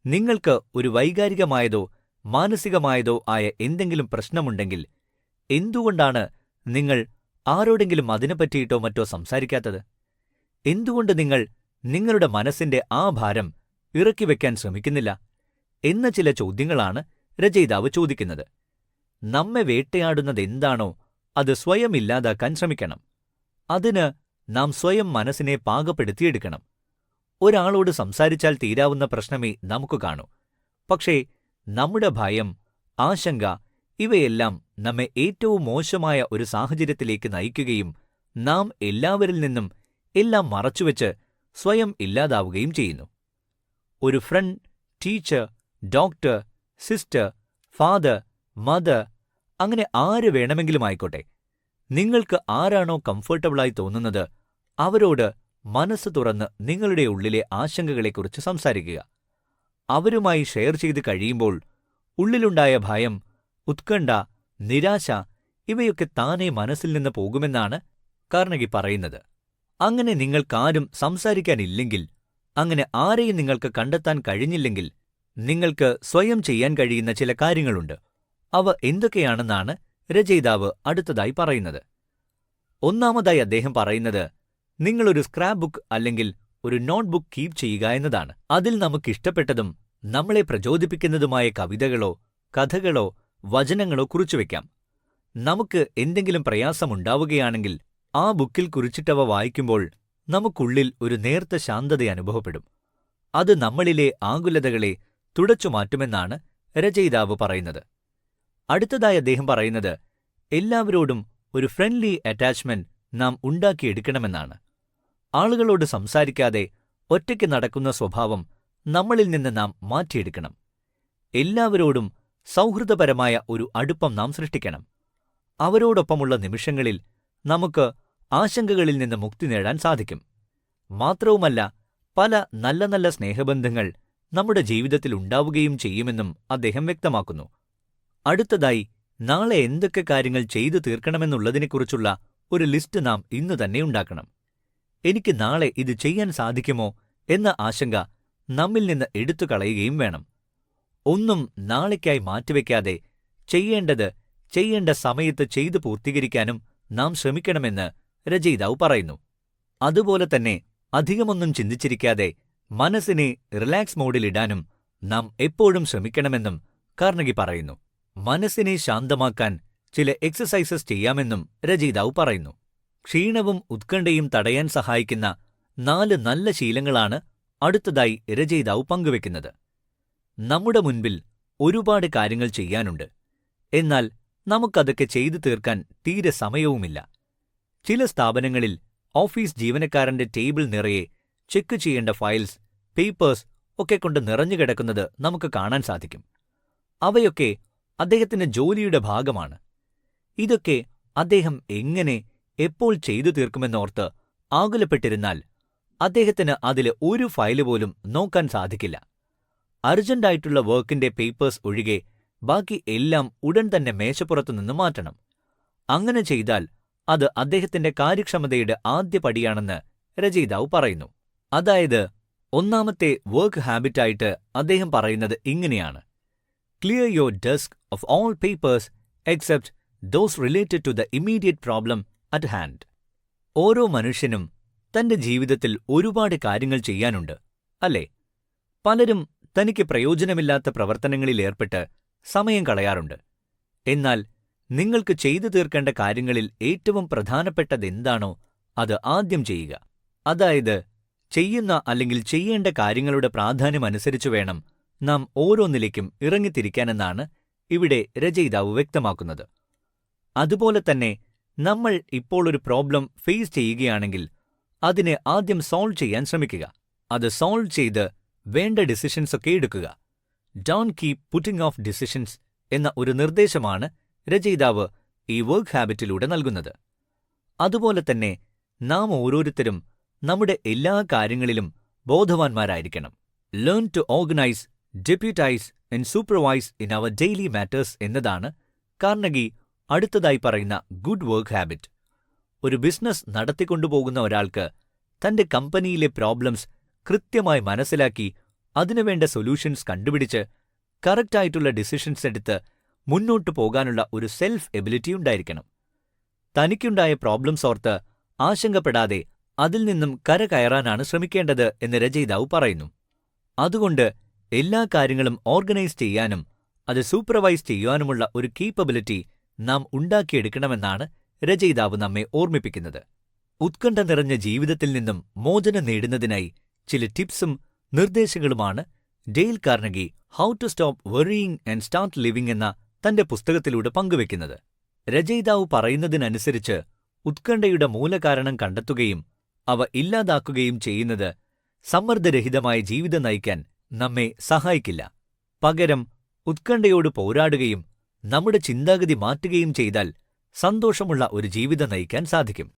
[SPEAKER 1] നിങ്ങൾക്ക് ഒരു വൈകാരികമായതോ മാനസികമായതോ ആയ എന്തെങ്കിലും പ്രശ്നമുണ്ടെങ്കിൽ എന്തുകൊണ്ടാണ് നിങ്ങൾ ആരോടെങ്കിലും അതിനെപ്പറ്റിയിട്ടോ മറ്റോ സംസാരിക്കാത്തത്? എന്തുകൊണ്ട് നിങ്ങൾ നിങ്ങളുടെ മനസ്സിന്റെ ആ ഭാരം ഇറക്കിവെക്കാൻ ശ്രമിക്കുന്നില്ല എന്ന ചില ചോദ്യങ്ങളാണ് രചയിതാവ് ചോദിക്കുന്നത്. നമ്മെ വേട്ടയാടുന്നതെന്താണോ അത് സ്വയം ഇല്ലാതാക്കാൻ ശ്രമിക്കണം. അതിന് നാം സ്വയം മനസ്സിനെ പാകപ്പെടുത്തിയെടുക്കണം. ഒരാളോട് സംസാരിച്ചാൽ തീരാവുന്ന പ്രശ്നമേ നമുക്ക് കാണൂ. പക്ഷേ നമ്മുടെ ഭയം, ആശങ്ക ഇവയെല്ലാം നമ്മെ ഏറ്റവും മോശമായ ഒരു സാഹചര്യത്തിലേക്ക് നയിക്കുകയും നാം എല്ലാവരിൽ നിന്നും എല്ലാം മറച്ചുവെച്ച് സ്വയം ഇല്ലാതാവുകയും ചെയ്യുന്നു. ഒരു friend, teacher, doctor, sister, father, mother, അങ്ങനെ ആര് വേണമെങ്കിലും ആയിക്കോട്ടെ, നിങ്ങൾക്ക് ആരാണോ കംഫർട്ടബിളായി തോന്നുന്നത് അവരോട് മനസ്സ് തുറന്ന് നിങ്ങളുടെ ഉള്ളിലെ ആശങ്കകളെക്കുറിച്ച് സംസാരിക്കുക. അവരുമായി ഷെയർ ചെയ്ത് കഴിയുമ്പോൾ ഉള്ളിലുണ്ടായ ഭയം, ഉത്കണ്ഠ, നിരാശ ഇവയൊക്കെ താനേ മനസ്സിൽ നിന്ന് പോകുമെന്നാണ് കാർണഗി പറയുന്നത്. അങ്ങനെ നിങ്ങൾക്കാരും സംസാരിക്കാനില്ലെങ്കിൽ, അങ്ങനെ ആരെയും നിങ്ങൾക്ക് കണ്ടെത്താൻ കഴിഞ്ഞില്ലെങ്കിൽ, നിങ്ങൾക്ക് സ്വയം ചെയ്യാൻ കഴിയുന്ന ചില കാര്യങ്ങളുണ്ട്. അവ എന്തൊക്കെയാണെന്നാണ് രചയിതാവ് അടുത്തതായി പറയുന്നത്. 1-ാമതായി അദ്ദേഹം പറയുന്നത് നിങ്ങളൊരു സ്ക്രാപ്പ് ബുക്ക് അല്ലെങ്കിൽ ഒരു നോട്ട്ബുക്ക് കീപ്പ് ചെയ്യുക എന്നതാണ്. അതിൽ നമുക്കിഷ്ടപ്പെട്ടതും നമ്മളെ പ്രചോദിപ്പിക്കുന്നതുമായ കവിതകളോ കഥകളോ വചനങ്ങളോ കുറിച്ചുവെക്കാം. നമുക്ക് എന്തെങ്കിലും പ്രയാസമുണ്ടാവുകയാണെങ്കിൽ ആ ബുക്കിൽ കുറിച്ചിട്ടവ വായിക്കുമ്പോൾ നമുക്കുള്ളിൽ ഒരു നേർത്ത ശാന്തത അനുഭവപ്പെടും. അത് നമ്മളിലെ ആകുലതകളെ തുടച്ചുമാറ്റുമെന്നാണ് രചയിതാവ് പറയുന്നത്. അടുത്തതായി അദ്ദേഹം പറയുന്നത് എല്ലാവരോടും ഒരു ഫ്രണ്ട്ലി അറ്റാച്ച്മെന്റ് നാം ഉണ്ടാക്കിയെടുക്കണമെന്നാണ്. ആളുകളോട് സംസാരിക്കാതെ ഒറ്റയ്ക്ക് നടക്കുന്ന സ്വഭാവം നമ്മളിൽ നിന്ന് നാം മാറ്റിയെടുക്കണം. എല്ലാവരോടും സൗഹൃദപരമായ ഒരു അടുപ്പം നാം സൃഷ്ടിക്കണം. അവരോടൊപ്പമുള്ള നിമിഷങ്ങളിൽ നമുക്ക് ആശങ്കകളിൽ നിന്ന് മുക്തി നേടാൻ സാധിക്കും. മാത്രവുമല്ല, പല നല്ല നല്ല സ്നേഹബന്ധങ്ങൾ നമ്മുടെ ജീവിതത്തിൽ ഉണ്ടാവുകയും ചെയ്യുമെന്നും അദ്ദേഹം വ്യക്തമാക്കുന്നു. അടുത്തതായി, നാളെ എന്തൊക്കെ കാര്യങ്ങൾ ചെയ്തു തീർക്കണമെന്നുള്ളതിനെക്കുറിച്ചുള്ള ഒരു ലിസ്റ്റ് നാം ഇന്നു തന്നെ ഉണ്ടാക്കണം. എനിക്ക് നാളെ ഇത് ചെയ്യാൻ സാധിക്കുമോ എന്ന ആശങ്ക നമ്മിൽ നിന്ന് എടുത്തു കളയുകയും വേണം. ഒന്നും നാളേക്കായി മാറ്റിവെക്കാതെ ചെയ്യേണ്ട സമയത്ത് ചെയ്തു പൂർത്തീകരിക്കാനും നാം ശ്രമിക്കണമെന്ന് രചയിതാവ് പറയുന്നു. അതുപോലെ തന്നെ അധികമൊന്നും ചിന്തിച്ചിരിക്കാതെ മനസ്സിനെ റിലാക്സ് മോഡിലിടാനും നാം എപ്പോഴും ശ്രമിക്കണമെന്നും കാർണഗി പറയുന്നു. മനസ്സിനെ ശാന്തമാക്കാൻ ചില എക്സസൈസസ് ചെയ്യാമെന്നും രചയിതാവ് പറയുന്നു. ക്ഷീണവും ഉത്കണ്ഠയും തടയാൻ സഹായിക്കുന്ന 4 നല്ല ശീലങ്ങളാണ് അടുത്തതായി രചയിതാവ് പങ്കുവെക്കുന്നത്. നമ്മുടെ മുൻപിൽ ഒരുപാട് കാര്യങ്ങൾ ചെയ്യാനുണ്ട്. എന്നാൽ നമുക്കതൊക്കെ ചെയ്തു തീർക്കാൻ തീരെ സമയവുമില്ല. ചില സ്ഥാപനങ്ങളിൽ ഓഫീസ് ജീവനക്കാരന്റെ ടേബിൾ നിറയെ ചെക്ക് ചെയ്യേണ്ട ഫയൽസ്, പേപ്പേഴ്സ് ഒക്കെ കൊണ്ട് നിറഞ്ഞുകിടക്കുന്നത് നമുക്ക് കാണാൻ സാധിക്കും. അവയൊക്കെ അദ്ദേഹത്തിന്റെ ജോലിയുടെ ഭാഗമാണ്. ഇതൊക്കെ അദ്ദേഹം എങ്ങനെ എപ്പോൾ ചെയ്തു തീർക്കുമെന്നോർത്ത് ആകുലപ്പെട്ടിരുന്നാൽ അദ്ദേഹത്തിന് അതിലെ ഒരു ഫയല് പോലും നോക്കാൻ സാധിക്കില്ല. അർജന്റായിട്ടുള്ള വർക്കിന്റെ പേപ്പേഴ്സ് ഒഴികെ ബാക്കി എല്ലാം ഉടൻ തന്നെ മേശപ്പുറത്തുനിന്ന് മാറ്റണം. അങ്ങനെ ചെയ്താൽ അത് അദ്ദേഹത്തിന്റെ കാര്യക്ഷമതയുടെ ആദ്യ പടിയാണെന്ന് രചയിതാവ് പറയുന്നു. അതായത്, ഒന്നാമത്തെ വർക്ക് ഹാബിറ്റായിട്ട് അദ്ദേഹം പറയുന്നത് ഇങ്ങനെയാണ്: clear your desk of all papers except those related to the immediate problem at hand. ഓരോ മനുഷ്യനും തന്റെ ജീവിതത്തിൽ ഒരുപാട് കാര്യങ്ങൾ ചെയ്യാനുണ്ട്, അല്ലേ? പലരും തനിക്ക് പ്രയോജനമില്ലാത്ത പ്രവർത്തനങ്ങളിൽ ഏർപ്പെട്ട് സമയം കളയാറുണ്ട്. എന്നാൽ നിങ്ങൾക്ക് ചെയ്തു തീർക്കേണ്ട കാര്യങ്ങളിൽ ഏറ്റവും പ്രധാനപ്പെട്ടതെന്താണോ അത് ആദ്യം ചെയ്യുക. അതായത്, ചെയ്യുന്ന അല്ലെങ്കിൽ ചെയ്യേണ്ട കാര്യങ്ങളുടെ പ്രാധാന്യമനുസരിച്ചു വേണം നാം ഓരോന്നിലേക്കും ഇറങ്ങിത്തിരിക്കാനെന്നാണ് ഇവിടെ രചയിതാവ് വ്യക്തമാക്കുന്നത്. അതുപോലെ തന്നെ നമ്മൾ ഇപ്പോൾ ഒരു പ്രോബ്ലം ഫേസ് ചെയ്യുകയാണെങ്കിൽ അതിനെ ആദ്യം സോൾവ് ചെയ്യാൻ ശ്രമിക്കുക. അത് സോൾവ് ചെയ്ത് വേണ്ട ഡിസിഷൻസൊക്കെ എടുക്കുക. Don't keep putting of decisions എന്ന ഒരു നിർദ്ദേശമാണ് രചയിതാവ് ഈ വർക്ക് ഹാബിറ്റിലൂടെ നൽകുന്നത്. അതുപോലെ തന്നെ നാം ഓരോരുത്തരും നമ്മുടെ എല്ലാ കാര്യങ്ങളിലും ബോധവാന്മാരായിരിക്കണം. Learn to organise, deputise and supervise in our daily matters എന്നതാണ് കാർണഗി അടുത്തതായി പറയുന്ന ഗുഡ് വർക്ക് ഹാബിറ്റ്. ഒരു ബിസിനസ് നടത്തിക്കൊണ്ടുപോകുന്ന ഒരാൾക്ക് തന്റെ കമ്പനിയിലെ പ്രോബ്ലംസ് കൃത്യമായി മനസ്സിലാക്കി അതിനുവേണ്ട സൊല്യൂഷൻസ് കണ്ടുപിടിച്ച് കറക്റ്റായിട്ടുള്ള ഡിസിഷൻസ് എടുത്ത് മുന്നോട്ടു പോകാനുള്ള ഒരു സെൽഫ് എബിലിറ്റി ഉണ്ടായിരിക്കണം. തനിക്കുണ്ടായ പ്രോബ്ലംസ് ഓർത്ത് ആശങ്കപ്പെടാതെ അതിൽ നിന്നും കരകയറാനാണ് ശ്രമിക്കേണ്ടത് എന്ന് രചയിതാവ് പറയുന്നു. അതുകൊണ്ട് എല്ലാ കാര്യങ്ങളും ഓർഗനൈസ് ചെയ്യാനും അത് സൂപ്പർവൈസ് ചെയ്യാനുമുള്ള ഒരു കേപ്പബിലിറ്റി നാം ഉണ്ടാക്കിയെടുക്കണമെന്നാണ് രചയിതാവ് നമ്മെ ഓർമ്മിപ്പിക്കുന്നത്. ഉത്കണ്ഠ നിറഞ്ഞ ജീവിതത്തിൽ നിന്നും മോചനം നേടുന്നതിനായി ചില ടിപ്സും നിർദ്ദേശങ്ങളുമാണ് Dale Carnegie how to stop worrying and start living എന്ന തന്റെ പുസ്തകത്തിലൂടെ പങ്കുവെക്കുന്നത്. രചയിതാവ് പറയുന്നതിനനുസരിച്ച് ഉത്കണ്ഠയുടെ മൂലകാരണം കണ്ടെത്തുകയും അവ ഇല്ലാതാക്കുകയും ചെയ്യുന്നത് സമ്മർദ്ദരഹിതമായ ജീവിതം നയിക്കാൻ നമ്മെ സഹായിക്കില്ല. പകരം ഉത്കണ്ഠയോട് പോരാടുകയും നമ്മുടെ ചിന്താഗതി മാറ്റുകയും ചെയ്താൽ സന്തോഷമുള്ള ഒരു ജീവിതം നയിക്കാൻ സാധിക്കും.